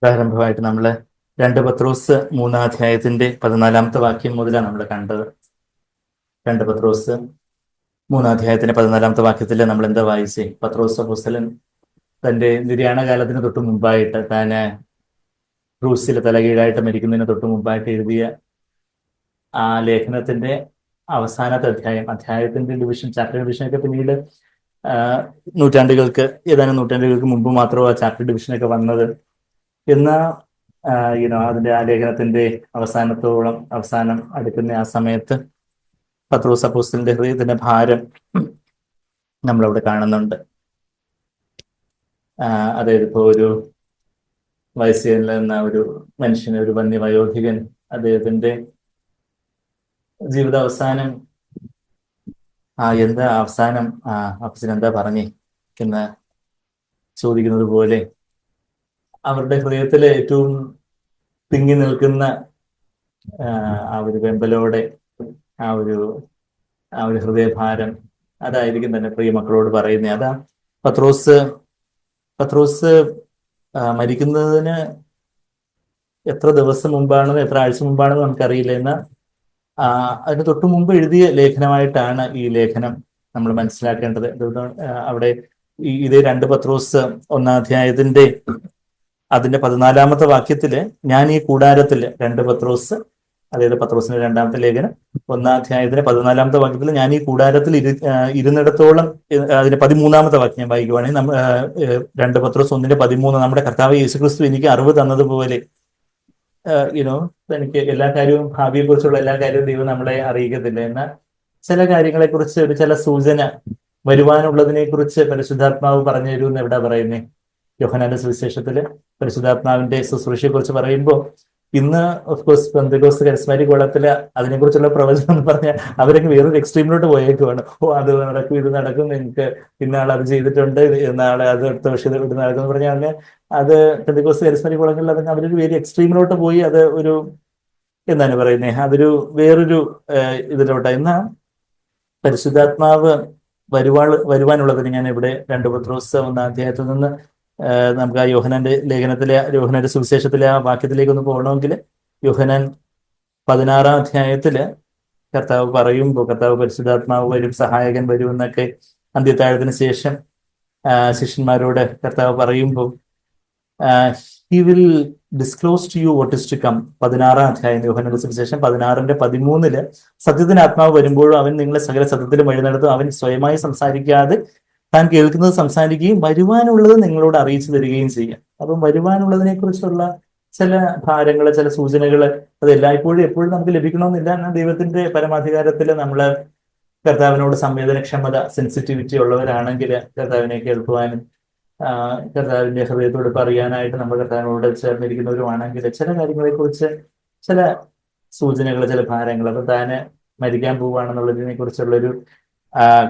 പ്രാരംഭമായിട്ട് നമ്മൾ 2 പത്രോസ് 3-ാം അധ്യായത്തിന്റെ 14-ാമത്തെ വാക്യം മുതലാണ് നമ്മൾ കണ്ടത്. 2 പത്രോസ് 3-ാം അധ്യായത്തിന്റെ 14-ാമത്തെ വാക്യത്തിൽ നമ്മൾ എന്താ വായിച്ചേ? പത്രോസ് അപ്പോസ്തലൻ തന്റെ നിര്യാണ കാലത്തിന് തൊട്ട് മുമ്പായിട്ട്, താന് ക്രൂസിൽ തലകീഴായിട്ട് മരിക്കുന്നതിന് തൊട്ട് മുമ്പായിട്ട് എഴുതിയ ആ ലേഖനത്തിന്റെ അവസാനത്തെ അധ്യായത്തിന്റെ ഡിവിഷൻ, ചാപ്റ്റർ ഡിവിഷനൊക്കെ പിന്നീട് ഏതാനും നൂറ്റാണ്ടുകൾക്ക് മുമ്പ് മാത്രമോ ആ ചാപ്റ്റർ ഡിവിഷനൊക്കെ വന്നത്. എന്നാൽ അതിന്റെ ആ ലേഖനത്തിന്റെ അവസാനം അടുക്കുന്ന ആ സമയത്ത് പത്രോസ് അപ്പോസ്തലന്റെ ഹൃദയത്തിന്റെ ഭാരം നമ്മളവിടെ കാണുന്നുണ്ട്. അതായത് ഇപ്പോൾ ഒരു വയസ്സെന്ന ഒരു മനുഷ്യന്, ഒരു വന്യവയോധികൻ, അദ്ദേഹത്തിന്റെ ജീവിതാവസാനം എന്താ അവസാനം അപ്പച്ചൻ എന്താ പറഞ്ഞേ എന്ന് ചോദിക്കുന്നത് പോലെ അവരുടെ ഹൃദയത്തിലെ ഏറ്റവും തിങ്ങി നിൽക്കുന്ന ആ ഒരു വെമ്പലോടെ ആ ഒരു ഹൃദയഭാരം അതായിരിക്കും തന്നെ പ്രിയ മക്കളോട് പറയുന്നത്. അതാ പത്രോസ് മരിക്കുന്നതിന് എത്ര ദിവസം മുമ്പാണെന്ന്, എത്ര ആഴ്ച മുമ്പാണെന്ന് നമുക്കറിയില്ല. എന്നാൽ അതിന് തൊട്ടു മുമ്പ് എഴുതിയ ലേഖനമായിട്ടാണ് ഈ ലേഖനം നമ്മൾ മനസ്സിലാക്കേണ്ടത്. അവിടെ ഇതേ 2 പത്രോസ് 1-ാം അധ്യായത്തിന്റെ അതിന്റെ 14-ാമത്തെ വാക്യത്തില്, ഞാൻ ഈ കൂടാരത്തിൽ, 2 പത്രോസ്, അതായത് പത്രോസിന്റെ 2-ാമത്തെ ലേഖനം 1-ാം അധ്യായത്തിന്റെ 14-ാമത്തെ വാക്യത്തിൽ, ഞാൻ ഈ കൂടാരത്തിൽ ഇരുന്നിടത്തോളം, അതിന്റെ 13-ാമത്തെ വാക്യം വായിക്കുവാണെങ്കിൽ 2 പത്രോസ് 1:13, നമ്മുടെ കർത്താവ് യേശുക്രിസ്തു എനിക്ക് അറിവ് തന്നതുപോലെ, എനിക്ക് എല്ലാ കാര്യവും, ഭാവിയെ കുറിച്ചുള്ള എല്ലാ കാര്യവും ദൈവം നമ്മളെ അറിയിക്കത്തില്ല. എന്നാൽ ചില കാര്യങ്ങളെക്കുറിച്ച് ചില സൂചന, വരുവാനുള്ളതിനെ കുറിച്ച് പരിശുദ്ധാത്മാവ് പറഞ്ഞു തരുമെന്ന് എവിടെ പറയുന്നേ? യോഹന്നാന്റെ സുവിശേഷത്തില് പരിശുദ്ധാത്മാവിന്റെ ശുശ്രൂഷയെ കുറിച്ച് പറയുമ്പോൾ, ഇന്ന് ഓഫ്കോഴ്സ് പെന്തക്കോസ്ത് കരിസ്മാറ്റിക് കോളത്തില് അതിനെക്കുറിച്ചുള്ള പ്രവചനം എന്ന് പറഞ്ഞാൽ അവരൊക്കെ വേറൊരു എക്സ്ട്രീമിലോട്ട് പോയേക്കുവാണ്. അത് നടക്കും, ഇത് നടക്കും, നിങ്ങൾക്ക് ഇന്നാൾ അത് ചെയ്തിട്ടുണ്ട്, നാളെ അത് അടുത്ത വർഷം ഇത് നടക്കും എന്ന് പറഞ്ഞാൽ അത് പെന്തക്കോസ്ത് കരിസ്മാറ്റിക് കോളങ്ങളിൽ അതൊക്കെ അവരൊരു വേറെ എക്സ്ട്രീമിലോട്ട് പോയി. അത് ഒരു എന്താണ് പറയുന്നത്, അതൊരു വേറൊരു ഇതിലോട്ട്. എന്നാൽ പരിശുദ്ധാത്മാവ് വരുവാനുള്ളതിന് ഞാൻ ഇവിടെ 2 പത്രോസ് 1-ാം അധ്യായത്തിൽ നിന്ന് നമുക്ക് ആ യോഹന്നാന്റെ സുവിശേഷത്തിലെ ആ വാക്യത്തിലേക്ക് ഒന്ന് പോകണമെങ്കിൽ, യോഹന്നാൻ 16-ാം അധ്യായത്തില് കർത്താവ് പരിശുദ്ധാത്മാവ് വരും, സഹായകൻ വരും എന്നൊക്കെ അന്ത്യത്താഴത്തിന് ശേഷം ശിഷ്യന്മാരോട് കർത്താവ് പറയുമ്പോൾ, he will disclose to you what is to come. 16-ാം അധ്യായം യോഹന്നാന്റെ സുവിശേഷം 16:13 സത്യത്തിന് ആത്മാവ് വരുമ്പോഴും അവൻ നിങ്ങളെ സകല സത്യത്തിലും വഴി നടത്തും. അവൻ സ്വയമായി സംസാരിക്കാതെ താൻ കേൾക്കുന്നത് സംസാരിക്കുകയും വരുവാനുള്ളത് നിങ്ങളോട് അറിയിച്ചു തരികയും ചെയ്യാം. അപ്പം വരുവാനുള്ളതിനെ കുറിച്ചുള്ള ചില ഭാരങ്ങള്, ചില സൂചനകള്, അത് എപ്പോഴും നമുക്ക് ലഭിക്കണമെന്നില്ല. എന്നാൽ ദൈവത്തിന്റെ പരമാധികാരത്തിൽ നമ്മള് കർത്താവിനോട് സംവേദനക്ഷമത, സെൻസിറ്റിവിറ്റി ഉള്ളവരാണെങ്കിൽ കർത്താവിനെ കേൾക്കുവാനും കർത്താവിന്റെ ഹൃദയത്തോട് പറയാനായിട്ട് നമ്മൾ കർത്താവിനോട് ചേർന്നിരിക്കുന്നവരുമാണെങ്കിൽ ചില കാര്യങ്ങളെക്കുറിച്ച്, ചില സൂചനകൾ, ചില ഭാരങ്ങൾ, അപ്പൊ താന് മരിക്കാൻ പോവുകയാണെന്നുള്ളതിനെ കുറിച്ചുള്ളൊരു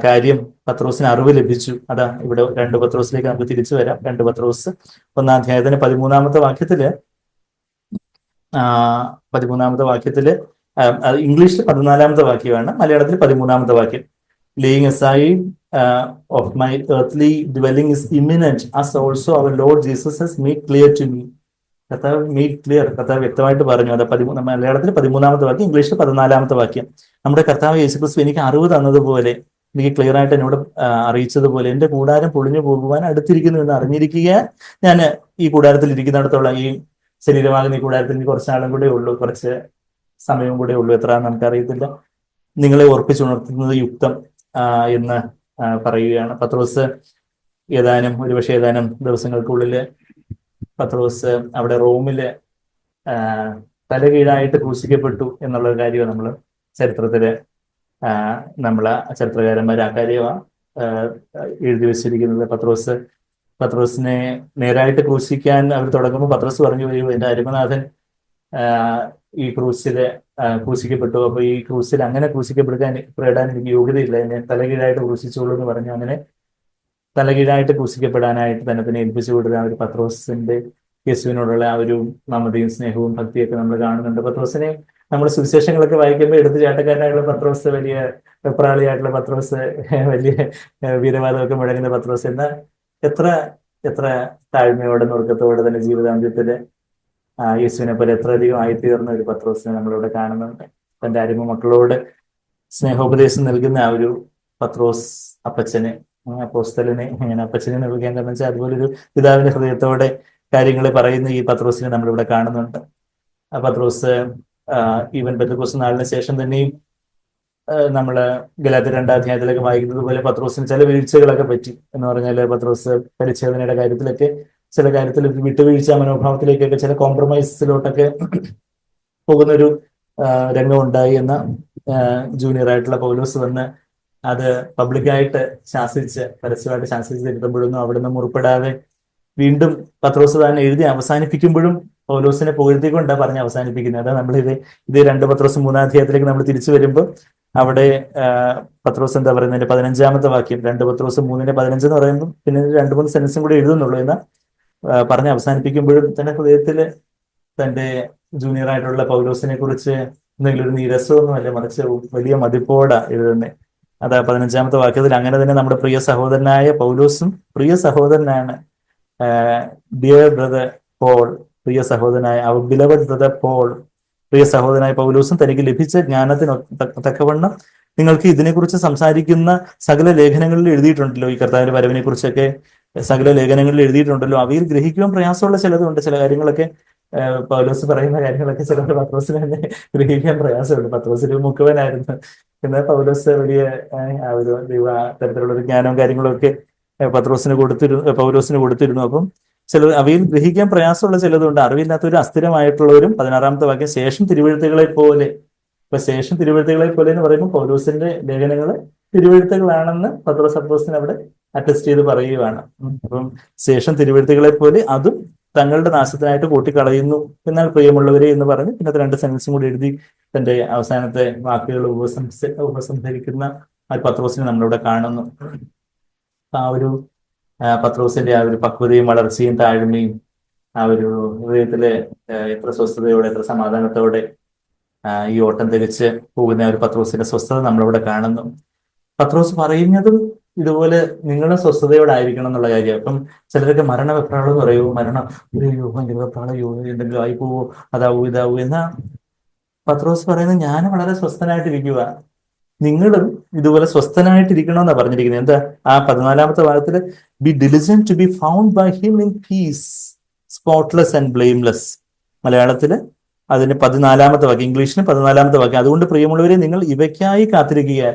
കാര്യം പത്രോസിന് അറിവ് ലഭിച്ചു. അതാ ഇവിടെ 2 പത്രോസിലേക്ക് നമുക്ക് തിരിച്ചു വരാം. 2 പത്രോസ് 1-ാം അധ്യായത്തിന് 13-ാമത്തെ വാക്യത്തില് ഇംഗ്ലീഷിൽ 14-ാമത്തെ വാക്യമാണ്, മലയാളത്തിൽ 13-ാമത്തെ വാക്യം. Laying aside of my earthly dwelling is imminent, as also our Lord Jesus has made clear to me. കർത്താവ് വ്യക്തമായിട്ട് പറഞ്ഞു. അത് മലയാളത്തിൽ 13-ാമത്തെ വാക്യം, ഇംഗ്ലീഷിൽ 14-ാമത്തെ വാക്യം. നമ്മുടെ കർത്താവ് യേശുക്രിസ്തു എനിക്ക് അറിവ് തന്നതുപോലെ, എനിക്ക് ക്ലിയർ ആയിട്ട് എന്നോട് അറിയിച്ചതുപോലെ, എന്റെ കൂടാരം പൊളിഞ്ഞു പോകുവാൻ അടുത്തിരിക്കുന്നു എന്ന് അറിഞ്ഞിരിക്കുക. ഞാൻ ഈ കൂടാരത്തിൽ ഇരിക്കുന്നിടത്തോളം, ഈ ശരീരമാകുന്ന ഈ കൂടാരത്തിൽ എനിക്ക് കുറച്ച് നാളും കൂടെ ഉള്ളൂ, കുറച്ച് സമയവും കൂടെ ഉള്ളൂ, എത്ര നമുക്കറിയത്തില്ല. നിങ്ങളെ ഓർപ്പിച്ചുണർത്തുന്നത് യുക്തം എന്ന് പറയുകയാണ്. പത്രോസ് ഒരുപക്ഷെ ഏതാനും ദിവസങ്ങൾക്കുള്ളിൽ പത്രോസ് അവിടെ റോമില് തലകീഴായിട്ട് ക്രൂശിക്കപ്പെട്ടു എന്നുള്ള കാര്യം നമ്മൾ ചരിത്രകാരന്മാർ ആ കാര്യമാണ് എഴുതി വെച്ചിരിക്കുന്നത്. പത്രോസിനെ നേരായിട്ട് ക്രൂശിക്കാൻ അവർ തുടങ്ങുമ്പോൾ പത്രോസ് പറഞ്ഞു, എന്റെ അരുമനാഥൻ ഈ ക്രൂശിക്കപ്പെട്ടു, അപ്പൊ ഈ ക്രൂശിൽ അങ്ങനെ ക്രൂശിക്കപ്പെടാൻ എനിക്ക് യോഗ്യതയില്ല, എന്നെ തലകീഴായിട്ട് ക്രൂശിച്ചോളൂ എന്ന് പറഞ്ഞു. അങ്ങനെ തലകീഴായിട്ട് ക്രൂശിക്കപ്പെടാനായിട്ട് തന്നെ ഏൽപ്പിച്ചു കൊടുത്ത ആ ഒരു പത്രോസിന്റെ യേശുവിനോടുള്ള ആ ഒരു മമതയും സ്നേഹവും ഭക്തിയൊക്കെ നമ്മൾ കാണുന്നുണ്ട്. പത്രോസിനെ നമ്മൾ സുവിശേഷങ്ങളൊക്കെ വായിക്കുമ്പോൾ എടുത്തുചാട്ടക്കാരനായിട്ടുള്ള പത്രോസ്, വലിയ വെപ്രാളിയായിട്ടുള്ള പത്രോസ്, വലിയ വീരവാദമൊക്കെ മുഴങ്ങുന്ന പത്രോസ്, എന്നാൽ എത്ര താഴ്മയോടെ നുറുക്കത്തോടെ തന്നെ ജീവിതാന്ത്യത്തില് യേശുവിനെ പോലെ എത്രയധികം ആയിത്തീർന്ന ഒരു പത്രോസിനെ നമ്മളിവിടെ കാണുന്നുണ്ട്. തന്റെ അരുമ മക്കളോട് സ്നേഹോപദേശം നൽകുന്ന ആ ഒരു പത്രോസ് അപ്പച്ചനെ, അപ്പോസ്തലനെ, അങ്ങനെ അപ്പച്ചനെ നൽകുക എന്താണെന്ന് വെച്ചാൽ അതുപോലെ ഒരു പിതാവിന്റെ ഹൃദയത്തോടെ കാര്യങ്ങൾ പറയുന്ന ഈ പത്രോസിനെ നമ്മളിവിടെ കാണുന്നുണ്ട്. ആ പത്രോസ് ഈവൻ പെന്തക്കോസ്ത് നാളിന് ശേഷം തന്നെയും നമ്മള് ഗലാത്യർ 2-ാം അധ്യായത്തിലൊക്കെ വായിക്കുന്നത് പോലെ പത്രോസിന് ചില വീഴ്ചകളൊക്കെ പറ്റി. എന്ന് പറഞ്ഞാല് പത്രോസ് പരിച്ഛേദനയുടെ കാര്യത്തിലൊക്കെ ചില കാര്യത്തിൽ വിട്ടുവീഴ്ച മനോഭാവത്തിലേക്കൊക്കെ ചില കോംപ്രമൈസിലോട്ടൊക്കെ പോകുന്നൊരു രംഗം ഉണ്ടായി എന്ന ജൂനിയർ ആയിട്ടുള്ള പൗലോസ് വന്ന് അത് പബ്ലിക്കായിട്ട് ശാസിച്ച്, പരസ്യമായിട്ട് ശാസിച്ച് തിരുത്തുമ്പോഴൊന്നും അവിടുന്ന് മുറിപ്പെടാതെ വീണ്ടും പത്രോസ് തന്നെ എഴുതി അവസാനിപ്പിക്കുമ്പോഴും പൗലോസിനെ പുകഴ്ത്തിക്കൊണ്ടാണ് പറഞ്ഞ് അവസാനിപ്പിക്കുന്നത്. അതാ നമ്മളിത് 2 പത്രോസ് 3-ാം അധ്യായത്തിലേക്ക് നമ്മൾ തിരിച്ചു വരുമ്പോൾ അവിടെ പത്രോസ് എന്താ പറയുന്നതിന്റെ 15-ാമത്തെ വാക്യം, 2 പത്രോസ് 3:15 എന്ന് പറയുമ്പോൾ പിന്നെ 2-3 സെൻസും കൂടി എഴുതുന്നുള്ളൂ എന്ന് പറഞ്ഞ് അവസാനിപ്പിക്കുമ്പോഴും തന്റെ ഹൃദയത്തില് തന്റെ ജൂനിയർ ആയിട്ടുള്ള പൗലോസിനെ കുറിച്ച് എന്തെങ്കിലും ഒരു നീരസമൊന്നും അല്ല, മറിച്ച് വലിയ മതിപ്പോടാ എഴുതുന്നത്. അതാ 15-ാമത്തെ വാക്യത്തിൽ, അങ്ങനെ തന്നെ നമ്മുടെ പ്രിയ സഹോദരനായ പൗലോസും പ്രിയ സഹോദരനാണ്, ഡിയർ ബ്രദർ പോൾ, പ്രിയ സഹോദരനായ അവർ ബിലവഡ് ബ്രദർ പോൾ, പ്രിയ സഹോദരനായ പൗലോസും തനിക്ക് ലഭിച്ച ജ്ഞാനത്തിന് തക്കവണ്ണം നിങ്ങൾക്ക് ഇതിനെക്കുറിച്ച് സംസാരിക്കുന്ന സകല ലേഖനങ്ങളിൽ എഴുതിയിട്ടുണ്ടല്ലോ. ഈ കർത്താവിന്റെ വരവിനെ കുറിച്ചൊക്കെ സകല ലേഖനങ്ങളിൽ എഴുതിയിട്ടുണ്ടല്ലോ. അവയിൽ ഗ്രഹിക്കുവാൻ പ്രയാസമുള്ള ചിലതുണ്ട്. ചില കാര്യങ്ങളൊക്കെ പൗലോസ് പറയുന്ന കാര്യങ്ങളൊക്കെ ചിലപ്പോൾ പത്രോസിന് തന്നെ ഗ്രഹിക്കാൻ പ്രയാസമുണ്ട്. പത്രോസ് ഒരു മുക്കുവനായിരുന്നു, എന്നാൽ പൗലോസ് വലിയ ആ ഒരു ദൈവ തരത്തിലുള്ള ഒരു ജ്ഞാനവും കാര്യങ്ങളും ഒക്കെ പൗലോസിന് കൊടുത്തിരുന്നു. അപ്പം ചില അവയിൽ ഗ്രഹിക്കാൻ പ്രയാസമുള്ള ചിലതുണ്ട്. അറിവില്ലാത്തവരും അസ്ഥിരമായിട്ടുള്ളവരും 16-ാമത്തെ വാക്യം ശേഷം തിരുവെഴുത്തുകളെ പോലെ. ഇപ്പൊ ശേഷം തിരുവെഴുത്തുകളെ പോലെ എന്ന് പറയുമ്പോൾ പൗലോസിന്റെ ലേഖനങ്ങള് തിരുവെഴുത്തുകളാണെന്ന് പത്രോസ് അപ്പോസ്തലൻ അവിടെ അറ്റസ്റ്റ് ചെയ്ത് പറയുകയാണ്. അപ്പം ശേഷം തിരുവെഴുത്തുകളെ പോലെ അതും തങ്ങളുടെ നാശത്തിനായിട്ട് കൂട്ടിക്കളയുന്നു. എന്നാൽ പ്രിയമുള്ളവരെ എന്ന് പറഞ്ഞ് പിന്നെ 2 സെന്റൻസും കൂടി എഴുതി തന്റെ അവസാനത്തെ വാക്കുകൾ ഉപസംഹരിക്കുന്ന ആ പത്രോസിനെ നമ്മളിവിടെ കാണുന്നു. ആ ഒരു പത്രോസിന്റെ ആ ഒരു പക്വതയും വളർച്ചയും താഴ്മയും ആ ഒരു ഹൃദയത്തിലെ എത്ര സ്വസ്ഥതയോടെ എത്ര സമാധാനത്തോടെ ഈ ഓട്ടം തികച്ച് പോകുന്ന ഒരു പത്രോസിന്റെ സ്വസ്ഥത നമ്മളിവിടെ കാണുന്നു. പത്രോസ് പറയുന്നതും ഇതുപോലെ നിങ്ങളുടെ സ്വസ്ഥതയോടായിരിക്കണം എന്നുള്ള കാര്യം. അപ്പം ചിലരൊക്കെ മരണവെപ്രാളം എന്ന് പറയൂ, ഭയങ്കര വെപ്രാളോ, എന്തെങ്കിലും ആയി പോവോ, അതാവൂ ഇതാവൂ. എന്നാ പത്രോസ് പറയുന്നത് ഞാൻ വളരെ സ്വസ്ഥനായിട്ടിരിക്കുക, നിങ്ങളും ഇതുപോലെ സ്വസ്ഥനായിട്ടിരിക്കണമെന്നാണ് പറഞ്ഞിരിക്കുന്നത്. എന്താ ആ 14-ാമത്തെ ഭാഗത്തില്, be diligent to be found by him in peace, spotless and blameless. മലയാളത്തില് അതിന് 14-ാമത്തെ വാക്യം, ഇംഗ്ലീഷിന് 14-ാമത്തെ വാക്യം. അതുകൊണ്ട് പ്രിയമുള്ളവരെ, നിങ്ങൾ ഇവയ്ക്കായി കാത്തിരിക്കുക,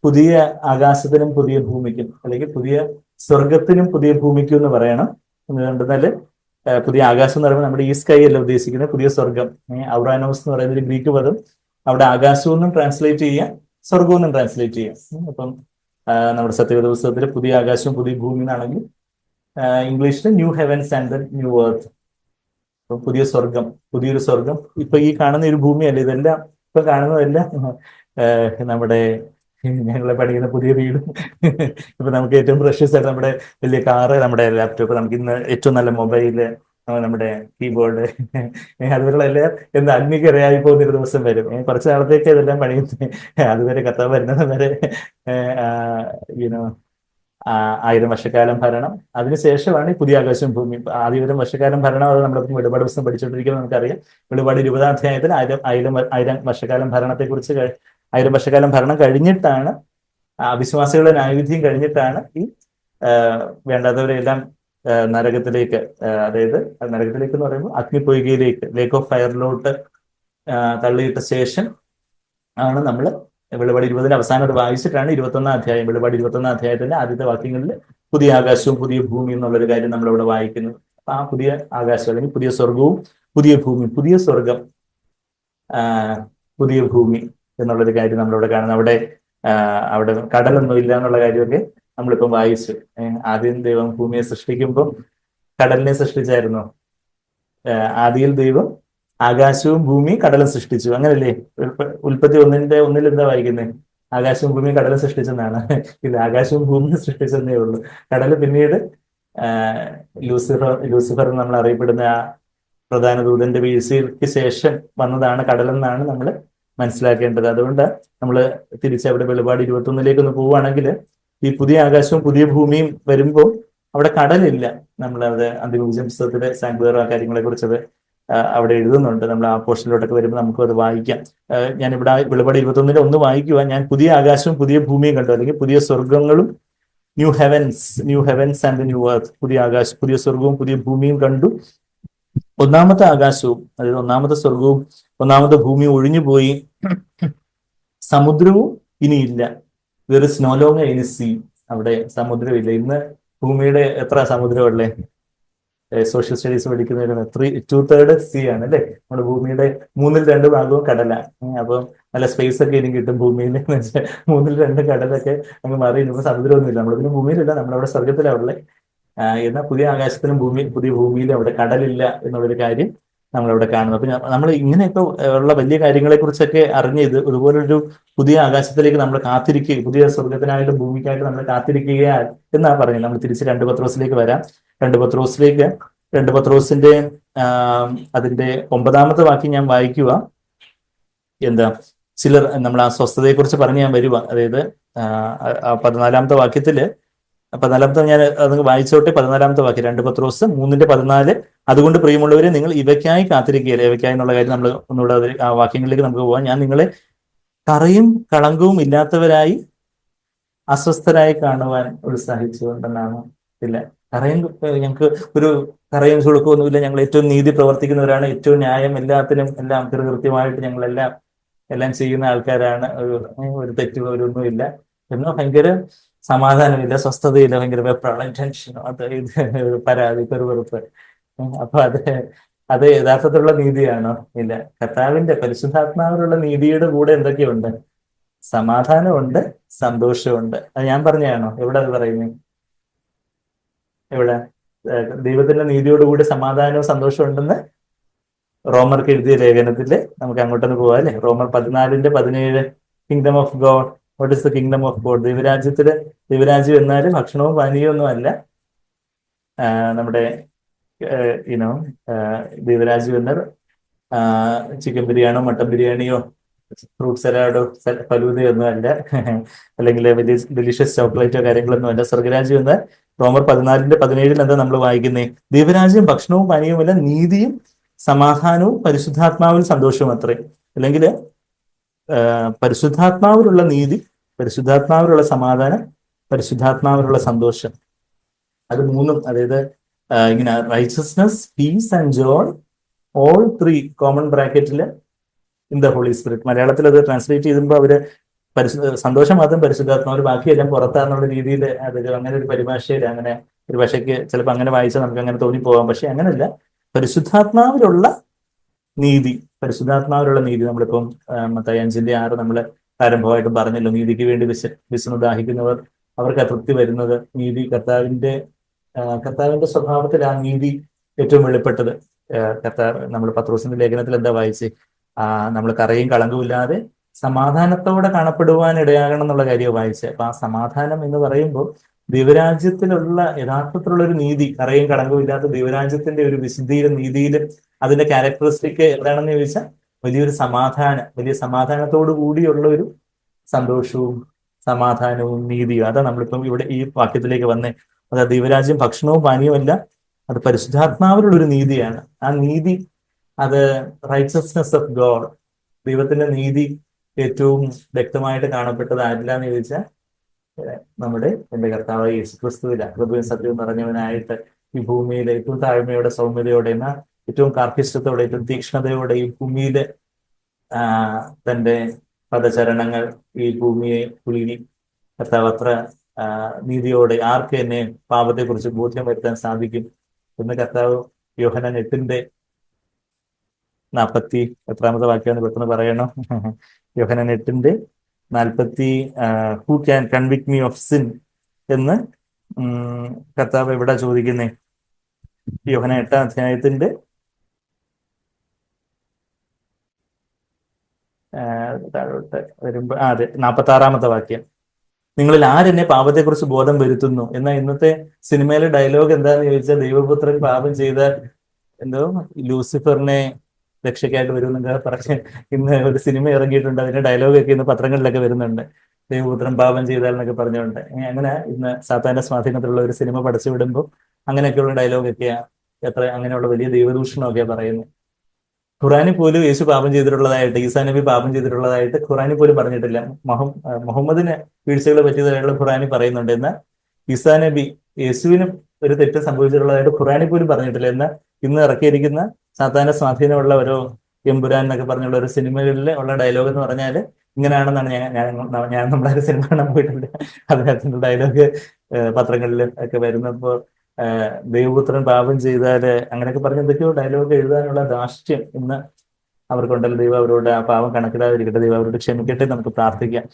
പുതിയ ആകാശത്തിനും പുതിയ ഭൂമിക്കും, അല്ലെങ്കിൽ പുതിയ സ്വർഗത്തിനും പുതിയ ഭൂമിക്കും എന്ന് പറയണം. എന്തുകൊണ്ടെന്നാല് പുതിയ ആകാശം എന്ന് പറയുമ്പോൾ നമ്മുടെ ഈ സ്കൈ അല്ല ഉദ്ദേശിക്കുന്നത്, പുതിയ സ്വർഗം. ഔറാനോസ് എന്ന് പറയുന്ന ഒരു ഗ്രീക്ക് പദം അവിടെ ആകാശമെന്നും ട്രാൻസ്ലേറ്റ് ചെയ്യാം, സ്വർഗമെന്നും ട്രാൻസ്ലേറ്റ് ചെയ്യാം. അപ്പം നമ്മുടെ സത്യവേദ പുസ്തകത്തിൽ പുതിയ ആകാശവും പുതിയ ഭൂമി എന്നാണെങ്കിൽ ഇംഗ്ലീഷിൽ new heavens and the new earth. അപ്പൊ പുതിയ സ്വർഗം, പുതിയൊരു സ്വർഗം. ഇപ്പൊ ഈ കാണുന്ന ഒരു ഭൂമിയല്ല, ഇതെല്ലാം ഇപ്പൊ കാണുന്നതെല്ലാം നമ്മുടെ ഞങ്ങളെ പഠിക്കുന്ന പുതിയ വീടും ഇപ്പൊ നമുക്ക് ഏറ്റവും പ്രഷ്യസ് ആയിട്ട് നമ്മുടെ വലിയ കാറ്, നമ്മുടെ ലാപ്ടോപ്പ്, നമുക്ക് ഇന്ന് ഏറ്റവും നല്ല മൊബൈല്, നമ്മുടെ കീബോർഡ്, അതുപോലുള്ള എല്ലാം എന്ത് അഗ്നിക്കിരയായി പോകുന്നൊരു ദിവസം വരും. കുറച്ച് നാളത്തേക്ക് ഇതെല്ലാം പണിയുന്നത്, അതുവരെ കർത്താവ് വരുന്നത് വരെ 1000 വർഷക്കാലം ഭരണം, അതിനുശേഷമാണ് ഈ പുതിയ ആകാശവും ഭൂമി. 1000 വർഷക്കാലം ഭരണം അത് നമ്മളിപ്പം വെളിപാട് പുസ്തകം പഠിച്ചുകൊണ്ടിരിക്കുന്നത് നമുക്കറിയാം. വെളിപാട് 20-ാം അധ്യായത്തിൽ 1000 വർഷക്കാലം ഭരണത്തെക്കുറിച്ച് 1000 വർഷക്കാലം ഭരണം കഴിഞ്ഞിട്ടാണ്, അവിശ്വാസികളുടെ ന്യായവിധിയും കഴിഞ്ഞിട്ടാണ് ഈ വേണ്ടാത്തവരെല്ലാം നരകത്തിലേക്ക്, അതായത് നരകത്തിലേക്ക് എന്ന് പറയുമ്പോൾ അഗ്നിപ്പൊയ്കയിലേക്ക്, ലേക്ക് ഓഫ് ഫയറിലോട്ട് തള്ളിയിട്ട ശേഷം ആണ് നമ്മൾ വെളിപാട് 20-ന്റെ അവസാനം അത് വായിച്ചിട്ടാണ് 21-ാം അധ്യായം, വെളിപാട് 21-ാം അധ്യായത്തിന്റെ ആദ്യത്തെ വാക്യങ്ങളിൽ പുതിയ ആകാശവും പുതിയ ഭൂമി എന്നുള്ളൊരു കാര്യം നമ്മളിവിടെ വായിക്കുന്നത്. അപ്പൊ ആ പുതിയ ആകാശം അല്ലെങ്കിൽ പുതിയ സ്വർഗവും പുതിയ ഭൂമി, പുതിയ സ്വർഗം, പുതിയ ഭൂമി എന്നുള്ളൊരു കാര്യം നമ്മളിവിടെ കാണുന്നത്. അവിടെ കടലൊന്നും ഇല്ല എന്നുള്ള കാര്യമൊക്കെ നമ്മളിപ്പം വായിച്ചു. ആദ്യം ദൈവം ഭൂമിയെ സൃഷ്ടിക്കുമ്പോൾ കടലിനെ സൃഷ്ടിച്ചായിരുന്നു. ആദിയിൽ ദൈവം ആകാശവും ഭൂമിയും കടലും സൃഷ്ടിച്ചു, അങ്ങനല്ലേ? ഉൽപ്പത്തി 1:1 എന്താ വായിക്കുന്നത്? ആകാശവും ഭൂമിയും കടലും സൃഷ്ടിച്ചെന്നാണ്. ഇത് ആകാശവും ഭൂമിയും സൃഷ്ടിച്ചെന്നേ ഉള്ളൂ. കടല് പിന്നീട് ലൂസിഫർ നമ്മൾ അറിയപ്പെടുന്ന ആ പ്രധാന ദൂതന്റെ വീഴ്ചയ്ക്ക് ശേഷം വന്നതാണ് കടലെന്നാണ് നമ്മൾ മനസ്സിലാക്കേണ്ടത്. അതുകൊണ്ട് നമ്മൾ തിരിച്ചവിടെ വെളിപാട് 21-ലേക്ക് ഒന്ന് പോവുകയാണെങ്കിൽ ഈ പുതിയ ആകാശവും പുതിയ ഭൂമിയും വരുമ്പോൾ അവിടെ കടലില്ല. നമ്മളത് അന്തിമവിജയം പുസ്തകത്തിലെ സാങ്ക്വേർ ആ കാര്യങ്ങളെ കുറിച്ചത് അവിടെ എഴുതുന്നുണ്ട്. നമ്മൾ ആ പോർഷനിലോട്ടൊക്കെ വരുമ്പോൾ നമുക്ക് അത് വായിക്കാം. ഞാൻ ഇവിടെ വെളിപാട് 21 ഒന്ന് വായിക്കുക. ഞാൻ പുതിയ ആകാശവും പുതിയ ഭൂമിയും കണ്ടു, അല്ലെങ്കിൽ പുതിയ സ്വർഗങ്ങളും new heavens and new earth, പുതിയ ആകാശം, പുതിയ സ്വർഗവും പുതിയ ഭൂമിയും കണ്ടു. ഒന്നാമത്തെ ആകാശവും, അതായത് ഒന്നാമത്തെ സ്വർഗവും ഒന്നാമത്തെ ഭൂമിയും ഒഴിഞ്ഞുപോയി, സമുദ്രവും ഇനിയില്ല. There is no longer any sea. അവിടെ സമുദ്രമില്ല. ഇന്ന് ഭൂമിയുടെ എത്ര സമുദ്രമല്ലേ? സോഷ്യൽ സ്റ്റഡീസ് പഠിക്കുന്നതിന് 2/3 സീ ആണ് അല്ലേ? നമ്മുടെ ഭൂമിയുടെ 2/3 ഭാഗവും കടലാണ്. അപ്പം നല്ല സ്പേസ് ഒക്കെ ഇനി കിട്ടും ഭൂമിയിൽ. 2/3 കടലൊക്കെ അങ്ങ് മാറി ഇനിയിപ്പോൾ സമുദ്രമൊന്നുമില്ല. നമ്മളിതിന് ഭൂമിയിലില്ല, നമ്മളവിടെ സ്വർഗത്തിലാണ് ഉള്ളത്. എന്നാൽ പുതിയ ആകാശത്തിനും പുതിയ ഭൂമിയിലും അവിടെ കടലില്ല എന്നുള്ളൊരു കാര്യം നമ്മളവിടെ കാണുന്നു. അപ്പൊ നമ്മൾ ഇങ്ങനെയൊക്കെ ഉള്ള വലിയ കാര്യങ്ങളെ കുറിച്ചൊക്കെ അറിഞ്ഞ് ഇതുപോലൊരു പുതിയ ആകാശത്തിലേക്ക് നമ്മൾ കാത്തിരിക്കുക, പുതിയ സ്വർഗത്തിനായിട്ടും ഭൂമിക്കായിട്ടും നമ്മൾ കാത്തിരിക്കുക എന്നാ പറഞ്ഞത്. നമ്മൾ തിരിച്ച് 2 പത്രോസിലേക്ക് വരാം. 2 പത്രോസിന്റെ അതിന്റെ 9-ാമത്തെ വാക്യം ഞാൻ വായിക്കുക. എന്താ ചിലർ നമ്മൾ ആ സ്വസ്ഥതയെ കുറിച്ച് പറഞ്ഞ് ഞാൻ വരുക. അതായത് 14-ാമത്തെ വാക്യത്തില്, 14-ാമത്തെ ഞാൻ അത് വായിച്ചോട്ടെ. 14-ാമത്തെ വാക്യം 2 പത്രോസ് 3:14. അതുകൊണ്ട് പ്രിയമുള്ളവരെ, നിങ്ങൾ ഇവയ്ക്കായി കാത്തിരിക്കുകയില്ല. ഇവയ്ക്കായി എന്നുള്ള കാര്യം നമ്മൾ ഒന്നുകൂടെ ആ വാക്യങ്ങളിലേക്ക് നമുക്ക് പോകാം. ഞാൻ നിങ്ങളെ കറയും കളങ്കവും ഇല്ലാത്തവരായി അസ്വസ്ഥരായി കാണുവാൻ ഉത്സാഹിച്ചുകൊണ്ടെന്നാണ്. ഇല്ല, ഞങ്ങൾക്ക് ഒരു കറയും ചുളുക്കമൊന്നുമില്ല. ഞങ്ങൾ ഏറ്റവും നീതി പ്രവർത്തിക്കുന്നവരാണ്, ഏറ്റവും ന്യായം, എല്ലാം കൃത്യമായിട്ട് എല്ലാം ചെയ്യുന്ന ആൾക്കാരാണ്, ഒരു തെറ്റുകളൊന്നും ഇല്ല എന്നാൽ ഭയങ്കര സമാധാനമില്ല, സ്വസ്ഥതയില്ല, ഭയങ്കര വെപ്രാളം, ടെൻഷനോ, അത് ഇത്, പരാതി, പെറുപെറുപ്പ്. അപ്പൊ അത് യഥാർത്ഥത്തിലുള്ള നീതിയാണോ? ഇല്ല. കർത്താവിന്റെ പരിശുദ്ധാത്മാവിലുള്ള നീതിയുടെ കൂടെ എന്തൊക്കെയുണ്ട്? സമാധാനമുണ്ട്, സന്തോഷമുണ്ട്. അത് ഞാൻ പറഞ്ഞതാണോ? എവിടെ അത് പറയുന്നത്? എവിടെ? ദൈവത്തിന്റെ നീതിയോടുകൂടി സമാധാനവും സന്തോഷവും ഉണ്ടെന്ന് റോമർക്ക് എഴുതിയ ലേഖനത്തില് നമുക്ക് അങ്ങോട്ടൊന്ന് പോവാം അല്ലെ? റോമർ 14:17. Kingdom of God. What is the kingdom of God? ദൈവരാജ്യം എന്നാൽ ഭക്ഷണവും പാനീയവും ഒന്നും അല്ല. നമ്മുടെ ദൈവരാജ്യം എന്നാൽ ചിക്കൻ ബിരിയാണിയോ മട്ടൻ ബിരിയാണിയോ ഫ്രൂട്ട് സലാഡോ ഫലൂദയോ ഒന്നും അല്ല, അല്ലെങ്കിൽ വലിയ ഡെലിഷ്യസ് ചോക്ലേറ്റോ കാര്യങ്ങളൊന്നും അല്ല. സ്വർഗരാജ്യം എന്നാൽ റോമർ 14:17 എന്താ നമ്മൾ വായിക്കുന്നേ? ദൈവരാജ്യം ഭക്ഷണവും പാനീയവുമല്ല, നീതിയും സമാധാനവും പരിശുദ്ധാത്മാവിൽ സന്തോഷവും അത്രേ. അല്ലെങ്കിൽ പരിശുദ്ധാത്മാവിലുള്ള നീതി, പരിശുദ്ധാത്മാവിലുള്ള സമാധാനം, പരിശുദ്ധാത്മാവിലുള്ള സന്തോഷം, അത് മൂന്നും. അതായത് ഇങ്ങനെ righteousness, piece and Joy, all 3 common ബ്രാക്കറ്റിൽ ഇൻ ദ ഹോളി സ്പിരിറ്റ്. മലയാളത്തിൽ അത് ട്രാൻസ്ലേറ്റ് ചെയ്യുമ്പോൾ അവര് സന്തോഷം മാത്രം പരിശുദ്ധാത്മാവിൽ, ബാക്കിയെല്ലാം പുറത്താന്നുള്ള രീതിയിൽ അങ്ങനെ ഒരു പരിഭാഷയിൽ, അങ്ങനെ ഒരു ഭാഷയ്ക്ക് ചിലപ്പോൾ അങ്ങനെ വായിച്ചാൽ നമുക്ക് അങ്ങനെ തോന്നിപ്പോകാം. പക്ഷെ അങ്ങനെയല്ല. പരിശുദ്ധാത്മാവിലുള്ള നീതി, നമ്മളിപ്പം മത്തായി 5:6 നമ്മൾ ആരംഭമായിട്ടും പറഞ്ഞല്ലോ. നീതിക്ക് വേണ്ടി വിശന്നു ദാഹിക്കുന്നവർ, അവർക്ക് അതൃപ്തി വരുന്നത്. നീതി കർത്താവിന്റെ സ്വഭാവത്തിൽ ആ നീതി ഏറ്റവും വെളിപ്പെട്ടത്. നമ്മൾ പത്രോസിന്റെ ലേഖനത്തിൽ എന്താ വായിച്ചേ? നമ്മൾ കറയും കളങ്കവും ഇല്ലാതെ സമാധാനത്തോടെ കാണപ്പെടുവാൻ ഇടയാകണം എന്നുള്ള കാര്യമാണ് വായിച്ചത്. അപ്പൊ ആ സമാധാനം എന്ന് പറയുമ്പോൾ ദൈവരാജ്യത്തിലുള്ള യഥാർത്ഥത്തിലുള്ള ഒരു നീതി, കറയും കളങ്കവും ഇല്ലാത്ത ദൈവരാജ്യത്തിന്റെ ഒരു വിശുദ്ധിയിലും നീതിയിലും അതിന്റെ ക്യാരക്ടറിസ്റ്റിക് എന്താണെന്ന് ചോദിച്ചാൽ വലിയ സമാധാനത്തോടു കൂടിയുള്ള ഒരു സന്തോഷവും സമാധാനവും നീതിയും. അതാ നമ്മളിപ്പം ഇവിടെ ഈ വാക്യത്തിലേക്ക് വന്നേ. അത് ദൈവരാജ്യം ഭക്ഷണവും പാനീയവുമല്ല, അത് പരിശുദ്ധാത്മാവിലുള്ള ഒരു നീതിയാണ്. ആ നീതി, അത് റൈച്ചസ്നെസ് ഓഫ് ഗോഡ്. ദൈവത്തിന്റെ നീതി ഏറ്റവും വ്യക്തമായിട്ട് കാണപ്പെട്ടത് ആരില്ലാന്ന് ചോദിച്ചാൽ എന്റെ കർത്താവായ യേശുക്രിസ്തുവിലാണ്. കൃപയും സത്യവും നിറഞ്ഞവനായിട്ട് ഈ ഭൂമിയിൽ ഏറ്റവും താഴ്മയോടെ, സൗമ്യതയോടെ, എന്നാൽ ഏറ്റവും കാർക്കിഷ്ടത്തോടെ, ഏറ്റവും തീക്ഷ്ണതയോടെ ഈ ഭൂമിയില് തന്റെ പദചരണങ്ങൾ ഈ ഭൂമിയെ പുലുകി കർത്താവ് അത്ര നീതിയോടെ ആർക്ക് എന്നെ പാപത്തെ കുറിച്ച് ബോധ്യം വരുത്താൻ സാധിക്കും എന്ന് കർത്താവ് യോഹന്നാൻ 8:40 എത്രാമത്തെ വാക്യമാണ് പെട്ടെന്ന് പറയണോ? Yohannan 8:40 who can convict me of sin എന്ന് കർത്താവ് എവിടെ ചോദിക്കുന്നേ? യോഹന്നാൻ 8-ാം അധ്യായത്തിന്റെ താഴോട്ട് വരുമ്പോ അതെ 46-ാമത്തെ വാക്യം. നിങ്ങളിൽ ആരെന്നെ പാപത്തെക്കുറിച്ച് ബോധം വരുത്തുന്നു? എന്നാൽ ഇന്നത്തെ സിനിമയിലെ ഡയലോഗ് എന്താന്ന് ചോദിച്ചാൽ, ദൈവപുത്രൻ പാപം ചെയ്ത ലൂസിഫറിനെ രക്ഷയ്ക്കായിട്ട് വരും എന്നൊക്കെ പറഞ്ഞ് ഇന്ന് ഒരു സിനിമ ഇറങ്ങിയിട്ടുണ്ട്. അതിന്റെ ഡയലോഗൊക്കെ ഇന്ന് പത്രങ്ങളിലൊക്കെ വരുന്നുണ്ട്. ദൈവപുത്രൻ പാപം ചെയ്താൽ എന്നൊക്കെ പറഞ്ഞുകൊണ്ട്. അങ്ങനെ ഇന്ന് സാത്താന്റെ സ്വാധീനത്തിലുള്ള ഒരു സിനിമ പടച്ചു വിടുമ്പോൾ അങ്ങനെയൊക്കെയുള്ള ഡയലോഗൊക്കെയാ അങ്ങനെയുള്ള വലിയ ദൈവദൂഷണമൊക്കെയാ പറയുന്നത്. ഖുറാനിൽ പോലും യേശു പാപം ചെയ്തിട്ടുള്ളതായിട്ട്, ഈസാ നബി പാപം ചെയ്തിട്ടുള്ളതായിട്ട് ഖുറാനിൽ പോലും പറഞ്ഞിട്ടില്ല. മുഹമ്മദിന് വീഴ്ചകൾ പറ്റിയതായിട്ടുള്ള ഖുറാനിൽ പറയുന്നുണ്ട്. എന്നാൽ ഈസാ നബി, യേശുവിനും ഒരു തെറ്റ് സംഭവിച്ചിട്ടുള്ളതായിട്ട് ഖുറാനിൽ പോലും പറഞ്ഞിട്ടില്ല. എന്നാൽ ഇന്ന് ഇറക്കിയിരിക്കുന്ന സാത്താന സ്വാധീനമുള്ള ഓരോ എമ്പുരാൻ എന്നൊക്കെ പറഞ്ഞുള്ള ഒരു സിനിമകളിൽ ഉള്ള ഡയലോഗ് എന്ന് പറഞ്ഞാൽ ഇങ്ങനെയാണെന്നാണ് ഞാൻ നമ്മളൊരു സിനിമ കാണാൻ പോയിട്ടുണ്ട്. അതിനകത്തുള്ള ഡയലോഗ് പത്രങ്ങളിൽ ഒക്കെ വരുന്നപ്പോൾ ദൈവപുത്രൻ പാപം ചെയ്താല് അങ്ങനെയൊക്കെ പറഞ്ഞ് എന്തൊക്കെയോ ഡയലോഗ് എഴുതാനുള്ള ധാർഷ്ട്യം ഇന്ന് അവർക്കുണ്ടല്ലോ. ദൈവം അവരോട് ആ പാവം കണക്കിടാതിരിക്കട്ടെ, ദൈവം അവരോട് ക്ഷമിക്കട്ടെ, നമുക്ക് പ്രാർത്ഥിക്കാം.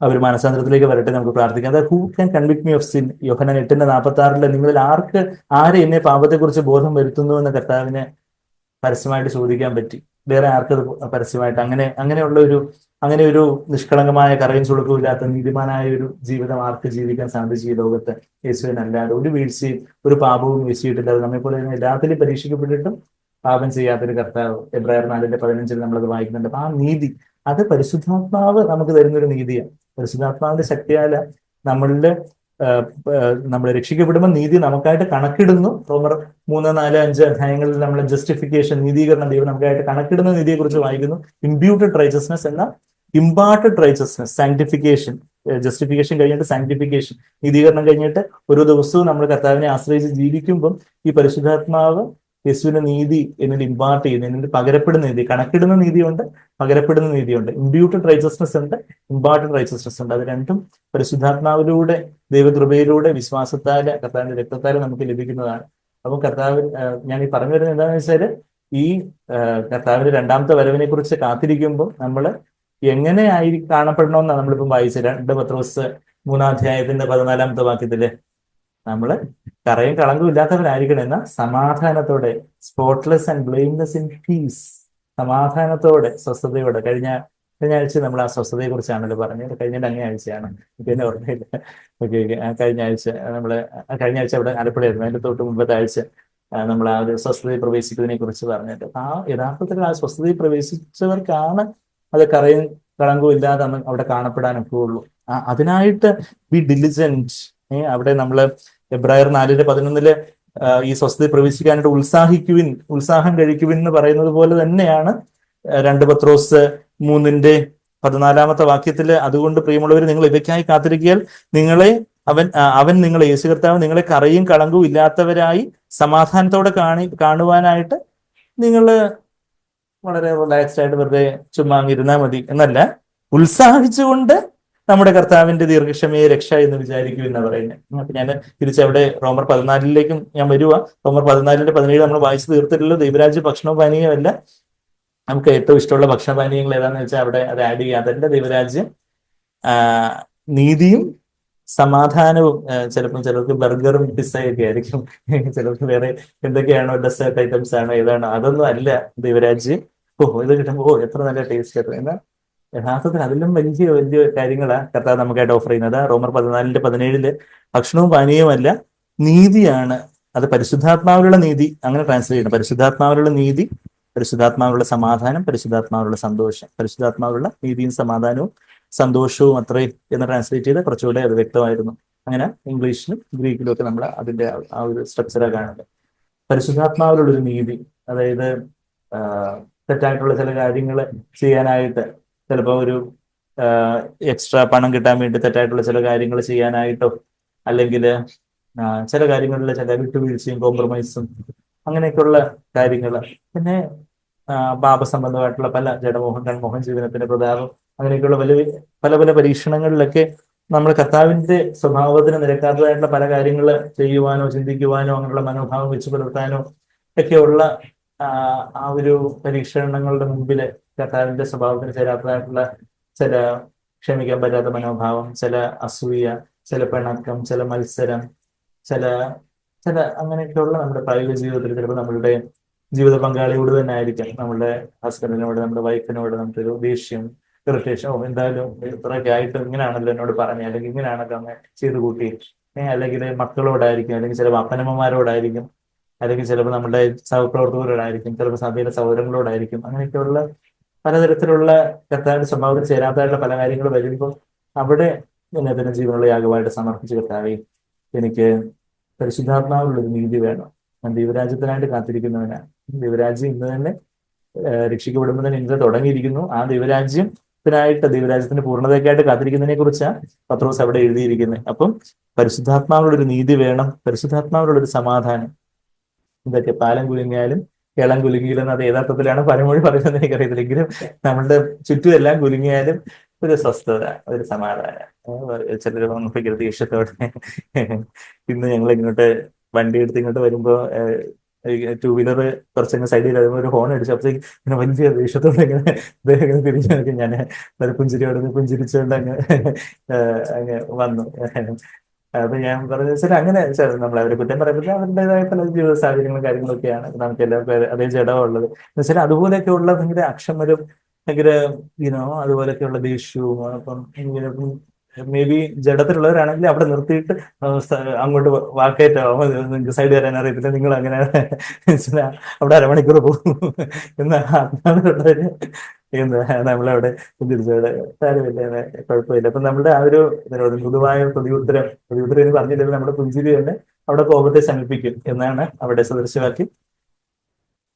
അവർ മനസാന്തരത്തിലേക്ക് വരട്ടെ, നമുക്ക് പ്രാർത്ഥിക്കാം. അതായത് who can convict me of sin, Yohannan 8:46 നിങ്ങളിൽ ആര് എന്നെ പാപത്തെക്കുറിച്ച് ബോധം വരുത്തുന്നു എന്ന് കർത്താവിനെ പരസ്യമായിട്ട് ചോദിക്കാൻ പറ്റി. വേറെ ആർക്കത് പരസ്യമായിട്ട് അങ്ങനെ ഒരു നിഷ്കളങ്കമായ കറയും ചുളുക്കവും ഇല്ലാത്ത നീതിമാനായ ഒരു ജീവിതം ആർക്ക് ജീവിക്കാൻ സാധിച്ചു ഈ ലോകത്ത്? യേശുവിനല്ലാതെ ഒരു വീഴ്ചയും ഒരു പാപവും വീഴ്ചയിട്ടില്ലാതെ നമ്മെപ്പോലെ എല്ലാത്തിലും പരീക്ഷിക്കപ്പെട്ടിട്ടും പാപം ചെയ്യാത്തൊരു കർത്താവ്. എബ്രായർ 4:15 നമ്മളത് വായിക്കുന്നുണ്ട്. അപ്പൊ ആ നീതി, അത് പരിശുദ്ധാത്മാവ് നമുക്ക് തരുന്നൊരു നീതിയാണ്. പരിശുദ്ധാത്മാവിന്റെ ശക്തിയാല നമ്മളുടെ നമ്മൾ രക്ഷിക്കപ്പെടുമ്പോൾ നീതി നമുക്കായിട്ട് കണക്കിടുന്നു. റോമർ 3, 4, 5 അധ്യായങ്ങളിൽ നമ്മൾ ജസ്റ്റിഫിക്കേഷൻ, നീതീകരണം, ദൈവം നമുക്കായിട്ട് കണക്കിടുന്ന നീതിയെ കുറിച്ച് വായിക്കുന്നു. ഇംപ്യൂട്ടഡ് റൈച്ചസ്നെസ് എന്ന ഇമ്പാർട്ടഡ് റൈച്ചസ്നെസ്, സാങ്ക്ടിഫിക്കേഷൻ, ജസ്റ്റിഫിക്കേഷൻ കഴിഞ്ഞിട്ട് സാങ്ക്ടിഫിക്കേഷൻ, നീതീകരണം കഴിഞ്ഞിട്ട് ഓരോ ദിവസവും നമ്മൾ കർത്താവിനെ ആശ്രയിച്ച് ജീവിക്കുമ്പം ഈ പരിശുദ്ധാത്മാവ് യേശുവിന്റെ നീതി എന്നിൽ ഇമ്പാർട്ട് ചെയ്യുന്നു, എന്നിൽ പകരപ്പെടുന്ന നീതി. കണക്കിടുന്ന നീതിയുണ്ട്, പകരപ്പെടുന്ന നീതിയുണ്ട്. ഇംപ്യൂട്ടഡ് റൈച്ചസ്നെസ് ഉണ്ട്, ഇമ്പാർട്ടഡ് റൈച്ചസ്നെസ് ഉണ്ട്. അത് രണ്ടും പരിശുദ്ധാത്മാവിലൂടെ, ദൈവകൃപയിലൂടെ, വിശ്വാസത്താല്, കർത്താവിന്റെ രക്തത്താല് നമുക്ക് ലഭിക്കുന്നതാണ്. അപ്പൊ കർത്താവ്, ഞാൻ ഈ പറഞ്ഞു വരുന്നത് എന്താണെന്ന് വെച്ചാല്, ഈ കർത്താവിന്റെ രണ്ടാമത്തെ വരവിനെ കുറിച്ച് കാത്തിരിക്കുമ്പോൾ നമ്മൾ എങ്ങനെ കാണപ്പെടണമെന്നാണ് നമ്മളിപ്പം വായിച്ചത്. 2 പത്രോസ് 3:14 വാക്യത്തില് നമ്മള് കറയും കളങ്കും ഇല്ലാത്തവരായിരിക്കണം എന്ന സമാധാനത്തോടെ, spotless and blameless in peace, സമാധാനത്തോടെ, സ്വസ്ഥതയോടെ. കഴിഞ്ഞ ആഴ്ച നമ്മൾ ആ സ്വസ്ഥതയെ കുറിച്ചാണല്ലോ പറഞ്ഞത്. കഴിഞ്ഞ ആഴ്ചയാണ്, പിന്നെ ഓർമ്മയില്ല. ഓക്കെ. കഴിഞ്ഞ ആഴ്ച അവിടെ ആലപ്പുഴയായിരുന്നു. അതിന്റെ തൊട്ട് മുമ്പത്തെ ആഴ്ച നമ്മൾ ആ ഒരു സ്വസ്ഥതയിൽ പ്രവേശിക്കുന്നതിനെ കുറിച്ച് പറഞ്ഞിട്ട്, ആ യഥാർത്ഥത്തിൽ ആ സ്വസ്ഥതയിൽ പ്രവേശിച്ചവർക്കാണ് അത് കറയും കളങ്കവും ഇല്ലാതെ അവിടെ കാണപ്പെടാനൊക്കെ ഉള്ളൂ. അതിനായിട്ട് ബി ഡിലിജന്റ്. അവിടെ നമ്മള് എബ്രായർ 4:11 ഈ സ്വസ്ഥതയിൽ പ്രവേശിക്കാനായിട്ട് ഉത്സാഹം കഴിക്കുവിൻ എന്ന് പറയുന്നത് പോലെ തന്നെയാണ് 2 പത്രോസ് 3:14 വാക്യത്തില്, അതുകൊണ്ട് പ്രിയമുള്ളവർ, നിങ്ങൾ ഇവയ്ക്കായി കാത്തിരിക്കിയാൽ അവൻ നിങ്ങളെ, യേശു കർത്താവ് നിങ്ങളെ കറയും കളങ്കവും ഇല്ലാത്തവരായി സമാധാനത്തോടെ കാണുവാനായിട്ട് നിങ്ങൾ വളരെ റിലാക്സ്ഡ് ആയിട്ട് വെറുതെ ചുമ്മാ ഇരുന്നാൽ മതി എന്നല്ല, ഉത്സാഹിച്ചുകൊണ്ട് നമ്മുടെ കർത്താവിന്റെ ദീർഘക്ഷമയെ രക്ഷ എന്ന് വിചാരിക്കും എന്നാ പറയുന്നത്. അപ്പൊ ഞാൻ തിരിച്ചവിടെ റോമർ 14 ഞാൻ വരുക. റോമർ 14:17 നമ്മൾ വായിച്ചു തീർത്തിട്ടുള്ളൂ. ദൈവരാജ്യ ഭക്ഷണവും പാനീയമല്ല, നമുക്ക് ഏറ്റവും ഇഷ്ടമുള്ള ഭക്ഷണപാനീയങ്ങൾ ഏതാണെന്ന് വെച്ചാൽ അവിടെ അത് ആഡ് ചെയ്യുക. അതല്ല ദൈവരാജ്യം. നീതിയും സമാധാനവും. ചിലർക്ക് ബർഗറും പിസ്സയൊക്കെ ആയിരിക്കും, ചിലർക്ക് വേറെ എന്തൊക്കെയാണോ ഡെസേർട്ട് ഐറ്റംസ് ആണോ ഏതാണോ, അതൊന്നും അല്ല ദൈവരാജ്യം. ഇത് കിട്ടുമ്പോൾ എത്ര നല്ല ടേസ്റ്റ് ആയിരുന്നു. എന്നാൽ യഥാർത്ഥത്തിൽ അതിലും വലിയ കാര്യങ്ങളാണ് കർത്താവ് നമുക്കായിട്ട് ഓഫർ ചെയ്യുന്നത്. റോമർ 14:17 ഭക്ഷണവും പാനീയവുമല്ല, നീതിയാണ്. അത് പരിശുദ്ധാത്മാവിലുള്ള നീതി, അങ്ങനെ ട്രാൻസ്ലേറ്റ് ചെയ്യണം. പരിശുദ്ധാത്മാവിലുള്ള നീതി, പരിശുദ്ധാത്മാവിലുള്ള സമാധാനം, പരിശുദ്ധാത്മാവിലുള്ള സന്തോഷം. പരിശുദ്ധാത്മാവിലുള്ള നീതിയും സമാധാനവും സന്തോഷവും അത്രേ എന്ന് ട്രാൻസ്ലേറ്റ് ചെയ്ത് കുറച്ചുകൂടെ അത് വ്യക്തമായിരുന്നു. അങ്ങനെ ഇംഗ്ലീഷിലും ഗ്രീക്കിലും ഒക്കെ നമ്മൾ അതിന്റെ ആ ഒരു സ്ട്രക്ചറാണ് കാണുന്നത്. പരിശുദ്ധാത്മാവിലുള്ളൊരു നീതി, അതായത് തെറ്റായിട്ടുള്ള ചില കാര്യങ്ങൾ ചെയ്യാനായിട്ട്, ചിലപ്പോൾ ഒരു എക്സ്ട്രാ പണം കിട്ടാൻ വേണ്ടി തെറ്റായിട്ടുള്ള ചില കാര്യങ്ങൾ ചെയ്യാനായിട്ടോ, അല്ലെങ്കിൽ ചില കാര്യങ്ങളിൽ ചില വിട്ടുവീഴ്ചയും കോംപ്രമൈസും അങ്ങനെയൊക്കെയുള്ള കാര്യങ്ങൾ. പിന്നെ പാപസംബന്ധമായിട്ടുള്ള പല ജഡമോഹം, കൺമോഹം, ജീവനത്തിന്റെ പ്രതാപം, അങ്ങനെയൊക്കെയുള്ള പല പരീക്ഷണങ്ങളിലൊക്കെ നമ്മൾ കർത്താവിന്റെ സ്വഭാവത്തിന് നിരക്കാത്തതായിട്ടുള്ള പല കാര്യങ്ങൾ ചെയ്യുവാനോ ചിന്തിക്കുവാനോ അങ്ങനെയുള്ള മനോഭാവം വെച്ച് പുലർത്താനോ ഒക്കെയുള്ള ആ ഒരു പരീക്ഷണങ്ങളുടെ മുമ്പില് കർത്താവിന്റെ സ്വഭാവത്തിന് ചേരാത്തതായിട്ടുള്ള ചില ക്ഷമിക്കാൻ പറ്റാത്ത മനോഭാവം, ചില അസൂയ, ചില പിണക്കം, ചില മത്സരം, ചില അങ്ങനെയൊക്കെയുള്ള നമ്മുടെ പ്രായോഗിക ജീവിതത്തിൽ ചിലപ്പോൾ നമ്മളുടെ ജീവിത പങ്കാളിയോട് തന്നെ ആയിരിക്കാം, നമ്മുടെ ഹസ്ബൻഡിനോട്, നമ്മുടെ വൈഫിനോട് നമുക്കൊരു ദേഷ്യം, ഇറിറ്റേഷൻ, എന്തായാലും ഇത്രയൊക്കെ ആയിട്ട് ഇങ്ങനെയാണല്ലോ എന്നോട് പറഞ്ഞ, അല്ലെങ്കിൽ ഇങ്ങനെയാണല്ലോ അങ്ങനെ ചെയ്ത് കൂട്ടി, അല്ലെങ്കിൽ മക്കളോടായിരിക്കും, അല്ലെങ്കിൽ ചിലപ്പോൾ അപ്പനമ്മമാരോടായിരിക്കും, അല്ലെങ്കിൽ ചിലപ്പോൾ നമ്മുടെ സഹപ്രവർത്തകരോടായിരിക്കും, ചിലപ്പോൾ സഭയിലെ സൗരങ്ങളോടായിരിക്കും. അങ്ങനെയൊക്കെയുള്ള പലതരത്തിലുള്ള കർത്താവിന്റെ സ്വഭാവത്തിന് ചേരാത്തതായിട്ടുള്ള പല കാര്യങ്ങൾ വരുമ്പോൾ അവിടെ അതിന് ജീവനുള്ള യാഗമായിട്ട് സമർപ്പിച്ച്, കർത്താവേ എനിക്ക് പരിശുദ്ധാത്മാവിലുള്ളൊരു നീതി വേണം, ഞാൻ ദൈവരാജ്യത്തിനായിട്ട് കാത്തിരിക്കുന്നവനാണ്. ദൈവരാജ്യം ഇന്ന് തന്നെ രക്ഷിക്കപ്പെടുമ്പോൾ നിന്റെ തുടങ്ങിയിരിക്കുന്നു. ആ ദൈവരാജ്യത്തിന്റെ പൂർണ്ണതയ്ക്കായിട്ട് കാത്തിരിക്കുന്നതിനെ കുറിച്ചാണ് പത്രോസ് അവിടെ എഴുതിയിരിക്കുന്നത്. അപ്പം പരിശുദ്ധാത്മാവിനോടൊരു നീതി വേണം, പരിശുദ്ധാത്മാവിനോടൊരു സമാധാനം. ഇതൊക്കെ പാലം കുലുങ്ങിയാലും കേളം കുലുങ്ങിയില്ലെന്ന് അത് യഥാർത്ഥത്തിലാണ് പഴമൊഴി പറയുന്നത് എനിക്കറിയത്തില്ലെങ്കിലും നമ്മളുടെ ചുറ്റും എല്ലാം കുലുങ്ങിയാലും ഒരു സ്വസ്ഥത, ഒരു സമാധാനം. ചിലർ ഭയങ്കര ദേഷ്യത്തോടെ ഇന്ന് ഞങ്ങൾ ഇങ്ങോട്ട് വണ്ടി എടുത്ത് ഇങ്ങോട്ട് വരുമ്പോ ടൂ വീലർ കുറച്ചങ്ങ് സൈഡിൽ വരുമ്പോൾ ഒരു ഹോൺ അടിച്ചു. അപ്പോഴത്തേക്ക് ഇങ്ങനെ വലിയ ദേഷ്യത്തോടെ ഇങ്ങനെ തിരിച്ചു നോക്കി. ഞാൻ ഒരു പുഞ്ചിരിയോടെ പുഞ്ചിരിച്ചുകൊണ്ട് അങ്ങ് വന്നു. അപ്പൊ ഞാൻ പറഞ്ഞ വെച്ചാൽ അങ്ങനെ നമ്മൾ അവരെ കുറ്റം പറയുമ്പോൾ അവരുടേതായ പല ജീവിത സാഹചര്യങ്ങളും കാര്യങ്ങളൊക്കെയാണ് നമുക്ക് എല്ലാവർക്കും അതേ ജഡമുള്ളത് എന്ന് വെച്ചാൽ അതുപോലെയൊക്കെയുള്ള ഭയങ്കര അക്ഷമരും ഭയങ്കര അതുപോലെയൊക്കെയുള്ള ദേഷ്യവും. അപ്പം ഇങ്ങനെ മേ ബി ജഡത്തിലുള്ളവരാണെങ്കിൽ അവിടെ നിർത്തിയിട്ട് അങ്ങോട്ട് വാക്കേറ്റോ നിങ്ങൾക്ക് സൈഡ് വരാൻ അറിയത്തില്ല, നിങ്ങൾ അങ്ങനെ അവിടെ അരമണിക്കൂർ പോകും എന്ന് ആത്മാവിലുള്ളവര് നമ്മളവിടെ തിരിച്ചവിടെ കാര്യമില്ല, കുഴപ്പമില്ല. അപ്പൊ നമ്മുടെ ആ ഒരു പൊതുവായ പ്രതിയുത്തരം എന്ന് പറഞ്ഞില്ലെങ്കിൽ നമ്മുടെ പുഞ്ചിരി തന്നെ അവിടെ കോപത്തെ ശമിപ്പിക്കും എന്നാണ് അവിടെ സദൃശവാക്യം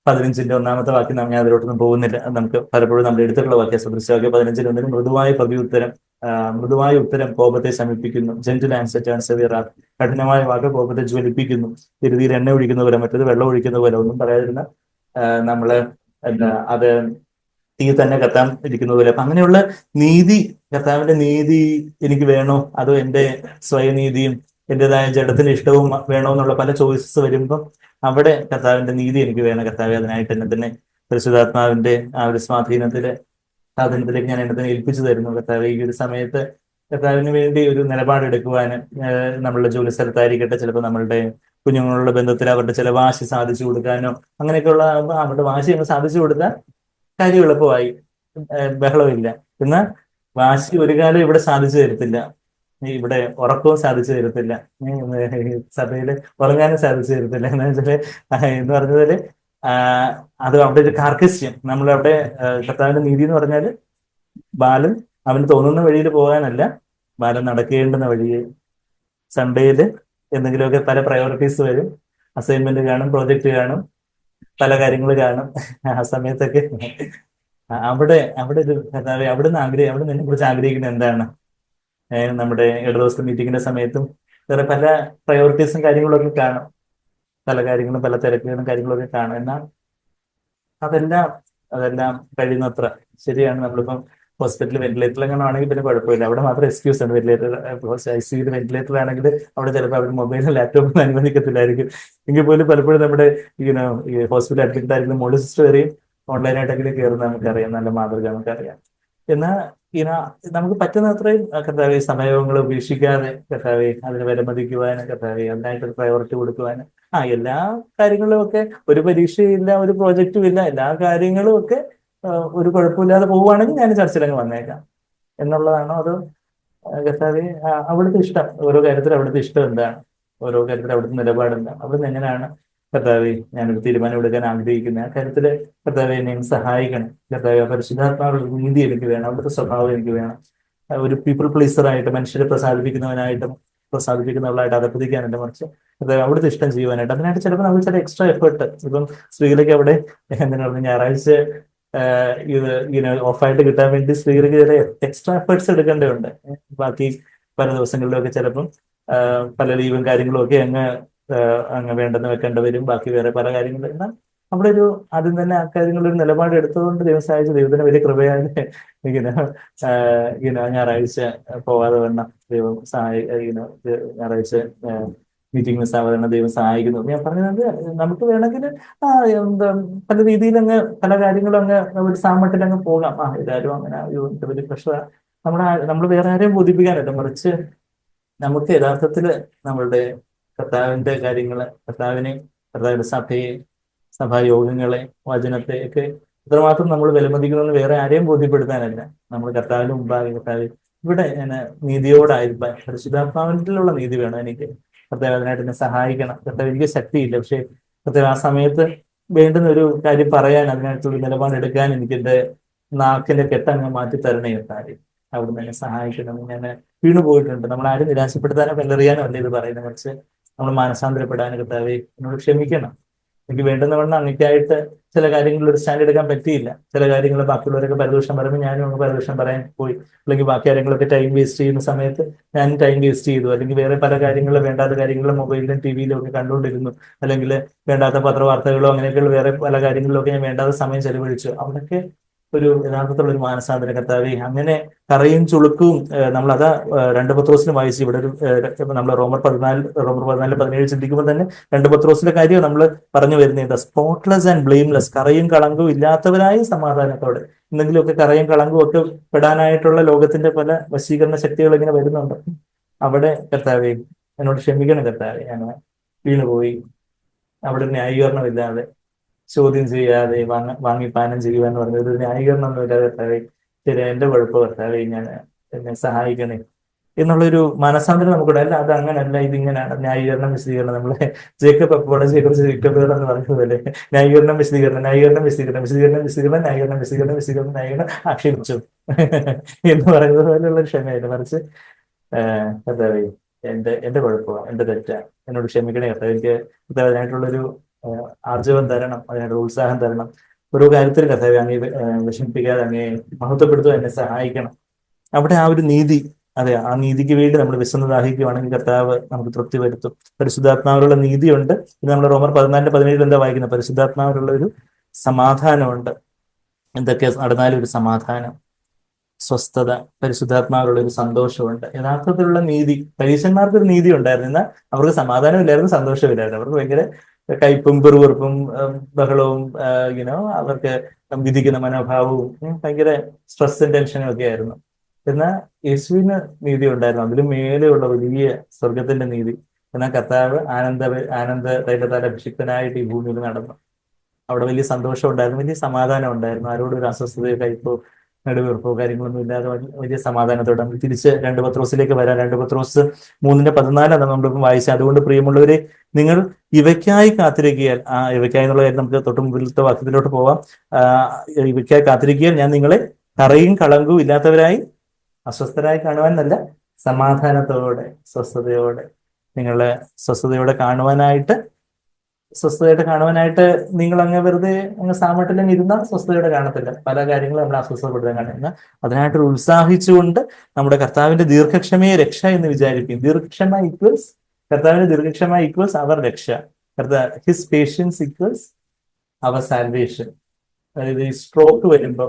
15-ന്റെ 1-ാമത്തെ വാക്യം. ഞാൻ അതിലോട്ടൊന്നും പോകുന്നില്ല, നമുക്ക് പലപ്പോഴും നമ്മുടെ എടുത്തിട്ടുള്ള വാക്യ സദൃശവാക്യം 15-ൽ മൃദുവായ ഉത്തരം കോപത്തെ ശമിപ്പിക്കുന്നു. Gentle answer turns away wrath. കഠിനമായ വാക്ക് കോപത്തെ ജ്വലിപ്പിക്കുന്നു. തിരുതിയിൽ എണ്ണ ഒഴിക്കുന്ന പോലെ, മറ്റൊരു വെള്ളം ഒഴിക്കുന്ന പോലെ, ഒന്നും പറയാതിരുന്ന നമ്മള് അത് തീ തന്നെ കത്താൻ ഇരിക്കുന്ന പോലെ. അപ്പൊ അങ്ങനെയുള്ള നീതി, കർത്താവിന്റെ നീതി എനിക്ക് വേണോ അതോ എന്റെ സ്വയനീതിയും എന്റേതായ ജഡത്തിന്റെ ഇഷ്ടവും വേണോ എന്നുള്ള പല ചോയ്സസ് വരുമ്പം അവിടെ കർത്താവിന്റെ നീതി എനിക്ക് വേണം. കർത്താവ് അതിനായിട്ട് എന്നെ തന്നെ പരിശുദ്ധാത്മാവിന്റെ ആ ഒരു സ്വാധീനത്തിലേക്ക് ഞാൻ എന്നെ തന്നെ ഏൽപ്പിച്ചു തരുന്നു. കർത്താവ് ഈ ഒരു സമയത്ത് കർത്താവിന് വേണ്ടി ഒരു നിലപാടെടുക്കുവാന് നമ്മളുടെ ജോലി സ്ഥലത്തായിരിക്കട്ടെ, ചിലപ്പോൾ നമ്മളുടെ കുഞ്ഞുങ്ങളുള്ള ബന്ധത്തിൽ അവരുടെ ചില വാശി സാധിച്ചു കൊടുക്കാനോ അങ്ങനെയൊക്കെയുള്ള അവരുടെ വാശി അങ്ങ് സാധിച്ചു കൊടുത്താൽ കാര്യം എളുപ്പമായി, ബഹളമില്ല. എന്നാൽ വാശി ഒരു കാലം ഇവിടെ സാധിച്ചു തരത്തില്ല, ഇവിടെ ഉറക്കവും സാധിച്ചു തരത്തില്ല, സഭയില് ഉറങ്ങാനും സാധിച്ചു തരത്തില്ല. എന്ന് പറഞ്ഞതില് അത് അവിടെ ഒരു കാർക്കശ്യം. നമ്മളവിടെ കർത്താവിന്റെ നീതി എന്ന് പറഞ്ഞാല് ബാലൻ അവന് തോന്നുന്ന വഴിയിൽ പോകാനല്ല, ബാലൻ നടക്കേണ്ടുന്ന വഴിയെ. സൺഡേയില് എന്തെങ്കിലുമൊക്കെ പല പ്രയോറിറ്റീസ് വരും, അസൈൻമെന്റ് കാണും, പ്രോജക്റ്റ് കാണും, പല കാര്യങ്ങൾ കാണും. ആ സമയത്തൊക്കെ അവിടെ ഒരു കർത്താവെ അവിടെ നിന്നെ കുറിച്ച് ആഗ്രഹിക്കുന്നത് എന്താണ്? നമ്മുടെ ഇടദിവസത്തെ മീറ്റിങ്ങിന്റെ സമയത്തും വേറെ പല പ്രയോറിറ്റീസും കാര്യങ്ങളൊക്കെ കാണും, പല കാര്യങ്ങളും പല തിരക്കുകളും കാര്യങ്ങളൊക്കെ കാണും. എന്നാൽ അതെല്ലാം കഴിയുന്നത്ര ശരിയാണ്. നമ്മളിപ്പം ഹോസ്പിറ്റലിൽ വെന്റിലേറ്ററിൽ അങ്ങനെ ആണെങ്കിൽ പിന്നെ കുഴപ്പമില്ല, അവിടെ മാത്രം എക്സ്ക്യൂസ് ആണ്. ICU വെന്റിലേറ്റർ ആണെങ്കിൽ അവിടെ ചിലപ്പോൾ അവർ മൊബൈലും ലാപ്ടോപ്പും അനുവദിക്കത്തില്ലായിരിക്കും. എങ്കിൽ പോലും പലപ്പോഴും നമ്മുടെ ഈ ഹോസ്പിറ്റൽ അഡ്മിറ്റ് ആയിരിക്കുന്ന മോളി സിസ്റ്റർ വരെയും ഓൺലൈനായിട്ടെങ്കിലും കയറുന്ന നമുക്കറിയാം, നല്ല മാതൃക നമുക്കറിയാം. എന്നാൽ നമുക്ക് പറ്റുന്ന അത്രയും കർത്താവെ സമയങ്ങൾ ഉപേക്ഷിക്കാതെ കർത്താവെ അതിന് വിലമതിക്കുവാനും കർത്താവെ അതിനായിട്ടൊരു പ്രയോറിറ്റി കൊടുക്കുവാനും എല്ലാ കാര്യങ്ങളും ഒക്കെ ഒരു പരീക്ഷയില്ല, ഒരു പ്രോജക്റ്റും ഇല്ല, എല്ലാ കാര്യങ്ങളും ഒക്കെ ഒരു കുഴപ്പമില്ലാതെ പോവുകയാണെങ്കിൽ ഞാൻ ചർച്ചിലങ്ങ് വന്നേക്കാം എന്നുള്ളതാണോ അതോ കർത്താവെ അവിടുത്തെ ഇഷ്ടം, ഓരോ കാര്യത്തിലും അവിടുത്തെ ഇഷ്ടം എന്താണ്, ഓരോ കാര്യത്തിലും അവിടുത്തെ നിലപാട് എന്താണ്, അവിടുന്ന് എങ്ങനെയാണ് കർത്താവെ ഞാനൊരു തീരുമാനം എടുക്കാൻ ആഗ്രഹിക്കുന്നത്, ആ കാര്യത്തില് കർത്താവെ എന്നെ സഹായിക്കണം. കർത്താവെ പരിശുദ്ധാത്മാവുള്ള നീതി എനിക്ക് വേണം, അവിടുത്തെ സ്വഭാവം എനിക്ക് വേണം. ഒരു പീപ്പിൾ പ്ലീസറായിട്ട് മനുഷ്യരെ പ്രസാദിപ്പിക്കുന്നവളായിട്ട് അകപ്പതിക്കാൻ എന്റെ മറിച്ച് അവിടുത്തെ ഇഷ്ടം ചെയ്യുവാനായിട്ട് അതിനായിട്ട് ചിലപ്പോൾ നമ്മൾ ചില എക്സ്ട്രാ എഫേർട്ട്, ഇപ്പം സ്ത്രീകളൊക്കെ അവിടെ എന്തിനാ പറഞ്ഞു ഞായറാഴ്ച ഓഫായിട്ട് കിട്ടാൻ വേണ്ടി സ്ത്രീകൾക്ക് ചില എക്സ്ട്രാ എഫേർട്സ് എടുക്കേണ്ടതുണ്ട്. ബാക്കി പല ദിവസങ്ങളിലൊക്കെ ചിലപ്പം പല ലീവും കാര്യങ്ങളും ഒക്കെ അങ്ങ് വേണ്ടെന്ന് വെക്കേണ്ടി വരും, ബാക്കി വേറെ പല കാര്യങ്ങളും. എന്നാൽ നമ്മുടെ ആദ്യം തന്നെ ആ കാര്യങ്ങളൊരു നിലപാട് എടുത്തതുകൊണ്ട് ദൈവം സഹായിച്ചു, ദൈവത്തിന് വലിയ കൃപയാണ് ഞായറാഴ്ച പോവാതെ വേണം ദൈവം ഞായറാഴ്ച മീറ്റിംഗ് മിസ്സാവാതെ ദൈവം സഹായിക്കുന്നു. ഞാൻ പറഞ്ഞത് നമുക്ക് വേണമെങ്കിൽ എന്താ പല രീതിയിൽ പല കാര്യങ്ങളും ഒരു സാമട്ടിൽ പോകാം. എല്ലാവരും അങ്ങനെ വലിയ പ്രശ്ന നമ്മൾ വേറെ ആരെയും ബോധിപ്പിക്കാനല്ല, മറിച്ച് നമുക്ക് യഥാർത്ഥത്തില് നമ്മളുടെ കർത്താവിന്റെ കാര്യങ്ങള്, കർത്താവിന്റെ സഭയെ, സഭായോഗങ്ങളെ, വചനത്തെ ഒക്കെ ഇത്രമാത്രം നമ്മൾ വിലമതിക്കണമെന്ന് വേറെ ആരെയും ബോധ്യപ്പെടുത്താനല്ല, നമ്മൾ കർത്താവിന് മുമ്പാകെ കർത്താവ് ഇവിടെ ഞാൻ നീതിയോടായിരിക്കാൻ പരിശുദ്ധാത്മാവിലുള്ള നീതി വേണം എനിക്ക്. കർത്താവ് അതിനായിട്ട് എന്നെ സഹായിക്കണം. കർത്താവ് എനിക്ക് ശക്തിയില്ല, പക്ഷെ കർത്താവ് ആ സമയത്ത് വേണ്ടുന്ന ഒരു കാര്യം പറയാൻ, അതിനായിട്ടുള്ള നിലപാടെടുക്കാൻ എനിക്ക് എന്റെ നാക്കിന്റെ കെട്ടങ്ങ് മാറ്റി തരണേ കാര്യം. അവിടുന്ന് എന്നെ സഹായിക്കണം. ഞാൻ വീണു പോയിട്ടുണ്ട്. നമ്മൾ ആരും നിരാശപ്പെടുത്താനോ കല്ലെറിയാനോ അല്ല ഇത് പറയുന്നത്, മറിച്ച് നമ്മൾ മാനസാന്തരപ്പെടാനും കർത്താവെ എന്നോട് ക്ഷമിക്കണം എനിക്ക് വേണ്ടുന്ന വണ്ണം അങ്ങേക്കായിട്ട് ചില കാര്യങ്ങളിൽ ഒരു സ്റ്റാൻഡ് എടുക്കാൻ പറ്റിയില്ല. ചില കാര്യങ്ങൾ ബാക്കിയുള്ളവരൊക്കെ പരദൂഷണം പറയുമ്പോൾ ഞാനും അങ്ങ് പരദൂഷണം പറയാൻ പോയി. അല്ലെങ്കിൽ ബാക്കി കാര്യങ്ങളൊക്കെ ടൈം വേസ്റ്റ് ചെയ്യുന്ന സമയത്ത് ഞാൻ ടൈം വേസ്റ്റ് ചെയ്തു. അല്ലെങ്കിൽ വേറെ പല കാര്യങ്ങളും വേണ്ടാത്ത കാര്യങ്ങളും മൊബൈലിലും ടിവിയിലും ഒക്കെ കണ്ടുകൊണ്ടിരുന്നു. അല്ലെങ്കിൽ വേണ്ടാത്ത പത്രവാർത്തകളോ അങ്ങനെയൊക്കെയുള്ള വേറെ പല കാര്യങ്ങളിലൊക്കെ ഞാൻ വേണ്ടാത്ത സമയം ചെലവഴിച്ചു. അവിടൊക്കെ ഒരു യഥാർത്ഥത്തിലുള്ള ഒരു മാനസാന്തര കർത്താവേ, അങ്ങനെ കറയും ചുളുക്കവും നമ്മളതാ 2 പത്രോസിന് വായിച്ചു. ഇവിടെ ഒരു നമ്മൾ റോമർ 14 17 ചിന്തിക്കുമ്പോൾ തന്നെ 2 പത്രോസിന്റെ കാര്യം നമ്മൾ പറഞ്ഞു വരുന്നത് സ്പോട്ട്ലെസ് ആൻഡ് ബ്ലെയിംലെസ്, കറയും കളങ്കവും ഇല്ലാത്തവരായ സമാധാനത്തോടെ. എന്തെങ്കിലുമൊക്കെ കറയും കളങ്കവും ഒക്കെ പെടാനായിട്ടുള്ള ലോകത്തിന്റെ പല വശീകരണ ശക്തികൾ ഇങ്ങനെ വരുന്നുണ്ട്. അവിടെ കർത്താവേ എന്നോട് ക്ഷമിക്കണം കർത്താവേ, അങ്ങനെ വീണുപോയി. അവിടെ ന്യായീകരണമില്ലാതെ, ചോദ്യം ചെയ്യാതെ വാങ്ങി പാനം ചെയ്യുക എന്ന് പറഞ്ഞത് ഒരു ന്യായീകരണമൊന്നുമില്ലാതെ കർത്താവേ, ശരി എന്റെ കുഴപ്പം കർത്താവേ, ഞാൻ എന്നെ സഹായിക്കണേ എന്നുള്ളൊരു മനസാന്തരം നമുക്കിടെ. അല്ല അത് അങ്ങനല്ല, ഇതിങ്ങനെയാണ്, ന്യായീകരണം വിശദീകരണം. നമ്മളെ ജേക്കബ് അപ്പോളജി കുറിച്ച് ജേക്കബ് എന്ന് പറയുന്നതല്ലേ, ന്യായീകരണം വിശദീകരണം, ന്യായീകരണം വിശദീകരണം, വിശദീകരണം വിശദീകരണം, ന്യായീകരണം വിശദീകരണം, വിശദീകരണം ന്യായീകരണം, ആക്ഷേപിച്ചു എന്ന് പറയുന്നത് പോലെയുള്ള ക്ഷമയില്ല. മറിച്ച് കർത്താവേ, എന്റെ കുഴപ്പമാണ്, എന്റെ തെറ്റാണ്, എന്നോട് ക്ഷമിക്കണേ കർത്താവേ, എനിക്ക് കർത്താവേ അതിനായിട്ടുള്ളൊരു ആർജവം തരണം, അതിനായിട്ടുള്ള ഉത്സാഹം തരണം. ഓരോ കാര്യത്തിൽ കർത്താവേ അങ്ങേ വിഷമിപ്പിക്കാതെ അങ്ങേ മഹത്വപ്പെടുത്തുക, എന്നെ സഹായിക്കണം. അവിടെ ആ ഒരു നീതി, അതെ, ആ നീതിക്ക് വേണ്ടി നമ്മൾ വിശന്ന് ദാഹിക്കുകയാണെങ്കിൽ കർത്താവ് നമുക്ക് തൃപ്തി വരുത്തും. പരിശുദ്ധാത്മാവിലുള്ള നീതിയുണ്ട്. ഇത് നമ്മൾ റോമർ 14-17 എന്താ വായിക്കുന്നത്? പരിശുദ്ധാത്മാവിലുള്ള ഒരു സമാധാനമുണ്ട്. എന്തൊക്കെ നടന്നാലും ഒരു സമാധാനം, സ്വസ്ഥത, പരിശുദ്ധാത്മാവിലുള്ള ഒരു സന്തോഷമുണ്ട്. യഥാർത്ഥത്തിലുള്ള നീതി. പരീശന്മാർക്ക് ഒരു നീതി ഉണ്ടായിരുന്നു, എന്നാൽ അവർക്ക് സമാധാനമില്ലായിരുന്നു, സന്തോഷമില്ലായിരുന്നു. അവർക്ക് ഭയങ്കര കയ്പും പിറുപിറുപ്പും ബഹളവും, അവർക്ക് വിധിക്കുന്ന മനോഭാവവും ഭയങ്കര സ്ട്രെസ്സും ടെൻഷനും ഒക്കെ ആയിരുന്നു. എന്നാൽ യേശുവിന് നീതി ഉണ്ടായിരുന്നു, അതിലും മേലെയുള്ള വലിയ സ്വർഗത്തിന്റെ നീതി. എന്നാൽ കർത്താവ് ആനന്ദ തൈലത്താൽ അഭിഷിക്തനായിട്ട് ഈ ഭൂമിയിൽ നടന്നു. അവിടെ വലിയ സന്തോഷം ഉണ്ടായിരുന്നു, വലിയ സമാധാനം ഉണ്ടായിരുന്നു. ആരോടും ഒരു അസ്വസ്ഥതയോ കയ്പോ നെടുവീർപ്പോ കാര്യങ്ങളൊന്നും ഇല്ലാതെ വലിയ സമാധാനത്തോടെ നമുക്ക് തിരിച്ച് 2 പത്രോസിലേക്ക് വരാം. 2 പത്രോസ് 3:14 നമ്മളിപ്പം വായിച്ച. അതുകൊണ്ട് പ്രിയമുള്ളവരെ, നിങ്ങൾ ഇവയ്ക്കായി കാത്തിരിക്കിയാൽ, ഇവയ്ക്കായി എന്നുള്ള കാര്യം നമുക്ക് തൊട്ട് മുമ്പിലത്തെ വാക്യത്തിലോട്ട് പോവാം. ഇവയ്ക്കായി കാത്തിരിക്കിയാൽ ഞാൻ നിങ്ങളെ കറയും കളങ്കവും ഇല്ലാത്തവരായി അസ്വസ്ഥരായി കാണുവാൻ നല്ല സമാധാനത്തോടെ സ്വസ്ഥതയോടെ നിങ്ങളെ സ്വസ്ഥതയോടെ കാണുവാനായിട്ട് നിങ്ങൾ അങ്ങ് വെറുതെ അങ്ങ് സാമട്ടിലും ഇരുന്ന സ്വസ്ഥതയോടെ കാണത്തില്ല. പല കാര്യങ്ങളും നമ്മൾ അസ്വസ്ഥപ്പെടുത്താൻ കാണുന്ന. അതിനായിട്ട് ഉത്സാഹിച്ചുകൊണ്ട് നമ്മുടെ കർത്താവിന്റെ ദീർഘക്ഷമയെ രക്ഷ എന്ന് വിചാരിക്കും. ദീർഘക്ഷമ ഈക്വൽസ് കർത്താവിന്റെ ദീർഘക്ഷമ ഈക്വൽസ് അവർ രക്ഷ. His patience equals our salvation. അതായത് ഈ സ്ട്രോക്ക് വരുമ്പോ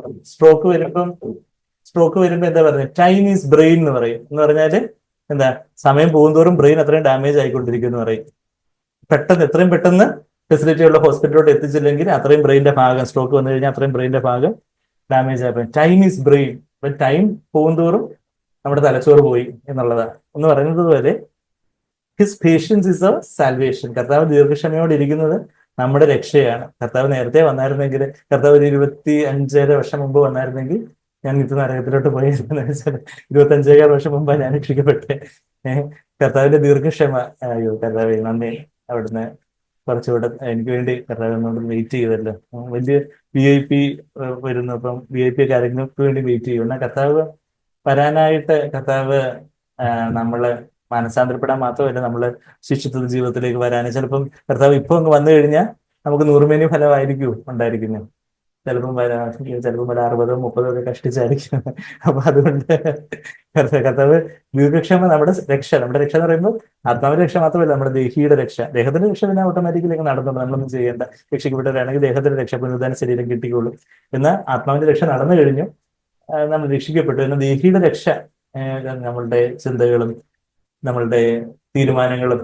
എന്താ പറയുന്നത്? ടൈം ഈസ് ബ്രെയിൻ എന്ന് പറയും. എന്ന് പറഞ്ഞാല് എന്താ, സമയം പോകുന്തോറും ബ്രെയിൻ അത്രയും ഡാമേജ് ആയിക്കൊണ്ടിരിക്കും എന്ന് പറയും. എത്രയും പെട്ടെന്ന് ഫെസിലിറ്റിയുള്ള ഹോസ്പിറ്റലിലോട്ട് എത്തിച്ചില്ലെങ്കിൽ അത്രയും ബ്രെയിന്റെ ഭാഗം, സ്ട്രോക്ക് വന്നു കഴിഞ്ഞാൽ അത്രയും ബ്രെയിന്റെ ഭാഗം ഡാമേജ് ആയി. Time is brain. അപ്പൊ ടൈം പോകുന്തോറും നമ്മുടെ തലച്ചോറ് പോയി എന്നുള്ളതാണ്. എന്ന് പറയുന്നത് പോലെ his patience is a salvation. കർത്താവ് ദീർഘക്ഷമയോടെ ഇരിക്കുന്നത് നമ്മുടെ രക്ഷയാണ്. കർത്താവ് നേരത്തെ വന്നായിരുന്നെങ്കിൽ, കർത്താവ് ഒരു 25.5 വർഷം മുമ്പ് വന്നായിരുന്നെങ്കിൽ ഞാൻ ഇത് നരകത്തിലോട്ട് പോയിരുന്നെന്ന് വെച്ചാൽ 25.5 വർഷം മുമ്പാണ് ഞാൻ രക്ഷിക്കപ്പെട്ടെ. കർത്താവിന്റെ ദീർഘക്ഷമ. അയ്യോ കർത്താവേ നന്ദി, അവിടുന്ന് കുറച്ചുകൂടെ എനിക്ക് വേണ്ടി കർത്താവ് എന്നോട് വെയിറ്റ് ചെയ്തല്ലോ. വലിയ VIP വരുന്നു, അപ്പം VIP കാര്യങ്ങൾക്ക് വേണ്ടി വെയിറ്റ് ചെയ്യും. എന്നാൽ കർത്താവ് വരാനായിട്ട് കർത്താവ് നമ്മള് മാനസാന്തരപ്പെടാൻ മാത്രമല്ല, നമ്മള് ശിഷ്യത്വ ജീവിതത്തിലേക്ക് വരാൻ. ചിലപ്പം കർത്താവ് ഇപ്പൊ അങ്ങ് വന്നു കഴിഞ്ഞാൽ നമുക്ക് 100 ഫലമായിരിക്കും ഉണ്ടായിരിക്കുന്നത്. ചിലപ്പം വല്ല 60-30 ഒക്കെ കഷ്ടിച്ചായിരിക്കും. അപ്പൊ അതുകൊണ്ട് കർത്താവ് ദീർഘക്ഷമ നമ്മുടെ രക്ഷ എന്ന് പറയുമ്പോൾ ആത്മാവിന്റെ രക്ഷ മാത്രമല്ല, നമ്മുടെ ദേഹിയുടെ രക്ഷ. ദേഹത്തിന്റെ രക്ഷ പിന്നെ ഓട്ടോമാറ്റിക്കലി നടന്നുണ്ട്, നമ്മളൊന്നും ചെയ്യേണ്ട. രക്ഷിക്കപ്പെട്ടവരാണെങ്കിൽ ദേഹത്തിന്റെ രക്ഷ, പുനരുദ്ധാന ശരീരം കിട്ടിക്കോളും. എന്നാൽ ആത്മാവിന്റെ രക്ഷ നടന്നു കഴിഞ്ഞു, നമ്മൾ രക്ഷിക്കപ്പെട്ടു. എന്നാൽ ദേഹിയുടെ രക്ഷ, നമ്മളുടെ ചിന്തകളും നമ്മളുടെ തീരുമാനങ്ങളും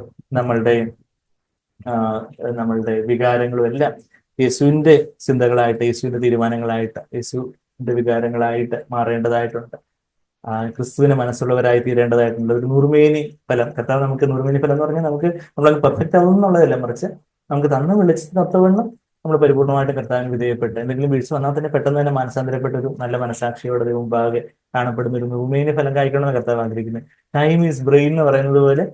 നമ്മളുടെ വികാരങ്ങളും എല്ലാം യേശുവിന്റെ ചിന്തകളായിട്ട്, യേശുവിന്റെ തീരുമാനങ്ങളായിട്ട്, യേശുവിന്റെ വികാരങ്ങളായിട്ട് മാറേണ്ടതായിട്ടുണ്ട്. ക്രിസ്തുവിന് മനസ്സുള്ളവരായി തീരേണ്ടതായിട്ടുണ്ട്. ഒരു നൂറുമേനി ഫലം. കർത്താവ് നമുക്ക് നൂറുമേനി ഫലം എന്ന് പറഞ്ഞാൽ നമുക്ക് നമ്മളത് പെർഫെക്റ്റ് ആവും എന്നുള്ളതല്ല, മറിച്ച് നമുക്ക് തന്ന വിളിച്ചതൊത്തവണ്ണം നമ്മൾ പരിപൂർണമായിട്ട് കർത്താവിന് വിധേയപ്പെട്ട് എന്തെങ്കിലും വീഴ്ച വന്നാൽ തന്നെ പെട്ടെന്ന് തന്നെ മനസ്സാന്തരപ്പെട്ട ഒരു നല്ല മനസാക്ഷിയോടെ മുമ്പാകെ കാണപ്പെടുന്ന ഒരു നൂറുമേനി ഫലം കായ്ക്കണമെന്ന് കർത്താവ് ആഗ്രഹിക്കുന്നത്. ടൈം ഈസ് ബ്രെയിൻ എന്ന് പറയുന്നത് പോലെ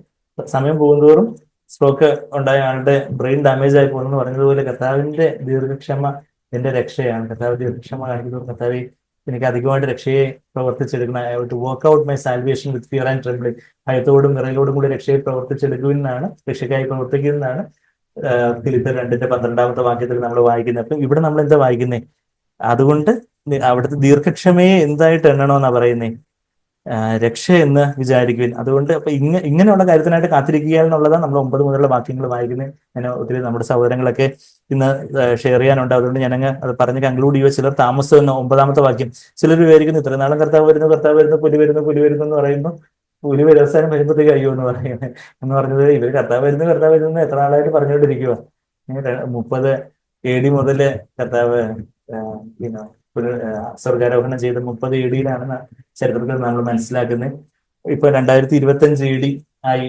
സമയം പോകുന്തോറും സ്ട്രോക്ക് ഉണ്ടായ ആളുടെ ബ്രെയിൻ ഡാമേജ് ആയി പോകുന്നു പറഞ്ഞതുപോലെ കർത്താവിന്റെ ദീർഘക്ഷമ എന്റെ രക്ഷയാണ്. കർത്താവ് ദീർഘക്ഷമ കാണിക്കുന്നത് കർത്താവ് എനിക്ക് അധികമായിട്ട് രക്ഷയെ പ്രവർത്തിച്ചെടുക്കുന്ന, to work out my salvation with fear and trembling. ഭയത്തോടും വിറയലോടും കൂടി രക്ഷയെ പ്രവർത്തിച്ചെടുക്കുന്നതാണ്, രക്ഷയ്ക്കായി പ്രവർത്തിക്കുന്നതാണ് ഫിലിപ്പിയർ 2:12 വാക്യത്തിൽ നമ്മൾ വായിക്കുന്നത്. അപ്പം ഇവിടെ നമ്മൾ എന്താ വായിക്കുന്നേ? അതുകൊണ്ട് അവിടുത്തെ ദീർഘക്ഷമയെ എന്തായിട്ട് എണ്ണണമെന്നാ പറയുന്നേ? രക്ഷ എന്ന് വിചാരിക്കുവിൻ. അതുകൊണ്ട് അപ്പൊ ഇങ്ങനെയുള്ള കാര്യത്തിനായിട്ട് കാത്തിരിക്കുക എന്നുള്ളതാണ് നമ്മൾ 9 മുതലുള്ള വാക്യങ്ങൾ വായിക്കുന്നത്. ഞാൻ ഒത്തിരി നമ്മുടെ സഹോദരങ്ങളൊക്കെ ഇന്ന് ഷെയർ ചെയ്യാനുണ്ട്. അതുകൊണ്ട് ഞാനങ്ങ് അത് പറഞ്ഞ് കൺക്ലൂഡ് ചെയ്യുക. ചിലർ താമസം എന്ന 9-ാമത്തെ വാക്യം ചിലർ വിചാരിക്കുന്നു ഇത്ര നാളും കർത്താവ് വരുന്നു, കർത്താവ് വരുന്നു, പുലി വരുന്നു, പുലി വരുന്നു എന്ന് പറയുമ്പോൾ പുലി അവസാനം വരുമ്പോഴത്തേക്ക് അയ്യോ എന്ന് പറയുന്നത് എന്ന് പറഞ്ഞത് ഇവർ കർത്താവ് വരുന്നു, കർത്താവ് വരുന്നു എത്ര നാളായിട്ട് പറഞ്ഞുകൊണ്ടിരിക്കുക. 30 AD മുതല് കർത്താവ് പിന്നെ സ്വർഗാരോഹണം ചെയ്ത് 30 AD ചരിത്രത്തിൽ നമ്മൾ മനസ്സിലാക്കുന്നത്. ഇപ്പൊ 2025 AD ആയി,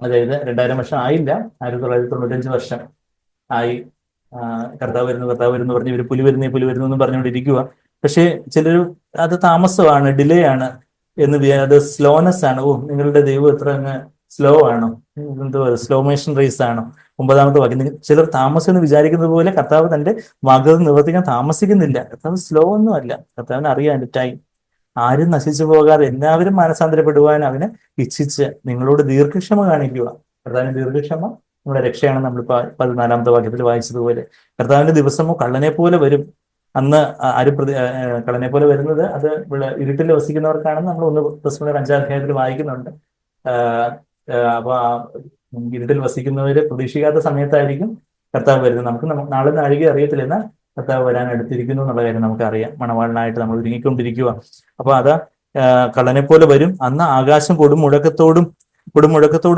അതായത് 2000 വർഷം ആയില്ല, 1995 വർഷം ആയി. കർത്താവ് വരുന്നു, കർത്താവ് വരുന്നു പറഞ്ഞ് ഇവര് പുലി വരുന്നു എന്ന് പറഞ്ഞുകൊണ്ടിരിക്കുക. പക്ഷെ ചിലർ അത് താമസമാണ്, ഡിലേ ആണ് എന്ന് അത് സ്ലോനെസ് ആണ്. നിങ്ങളുടെ ദൈവം എത്ര അങ്ങ് സ്ലോ ആണോ, എന്തോ സ്ലോ മോഷൻ റേസ് ആണോ? 9-ാമത്തെ വാക്യം, ചിലർ താമസം എന്ന് വിചാരിക്കുന്നത് പോലെ കർത്താവ് തന്റെ വാഗ്ദത്തം നിവർത്തിക്കാൻ താമസിക്കുന്നില്ല. കർത്താവ് സ്ലോ ഒന്നും അല്ല. കർത്താവിന് അറിയാം ടൈം. ആരും നശിച്ചു പോകാതെ എല്ലാവരും മാനസാന്തരപ്പെടുവാൻ അവന് ഇച്ഛിച്ച് നിങ്ങളോട് ദീർഘക്ഷമ കാണിക്കുക. കർത്താവിന്റെ ദീർഘക്ഷമ നമ്മുടെ രക്ഷയാണ്. നമ്മളിപ്പോ 14-ാമത്തെ വാക്യത്തിൽ വായിച്ചതുപോലെ കർത്താവിന്റെ ദിവസമോ കള്ളനെ പോലെ വരും. അന്ന് ആരും കള്ളനെ പോലെ വരുന്നത് അത് ഇരുട്ടിൽ വസിക്കുന്നവർക്കാണെന്ന് നമ്മൾ 1 Thessalonians 5-ാം അധ്യായത്തിൽ വായിക്കുന്നുണ്ട്. അപ്പൊ ഇരുട്ടിൽ വസിക്കുന്നവര് പ്രതീക്ഷിക്കാത്ത സമയത്തായിരിക്കും കർത്താവ് വരുന്നത്. നമുക്ക് നാളെ നാഴിക അറിയത്തില്ല, എന്നാൽ കർത്താവ് വരാൻ അടുത്തിരിക്കുന്നു എന്നുള്ള കാര്യം നമുക്കറിയാം. മണവാളനായിട്ട് നമ്മൾ ഒരുങ്ങിക്കൊണ്ടിരിക്കുക. അപ്പൊ അത് കള്ളനെ പോലെ വരും. അന്ന് ആകാശം കൊടുമുഴക്കത്തോടും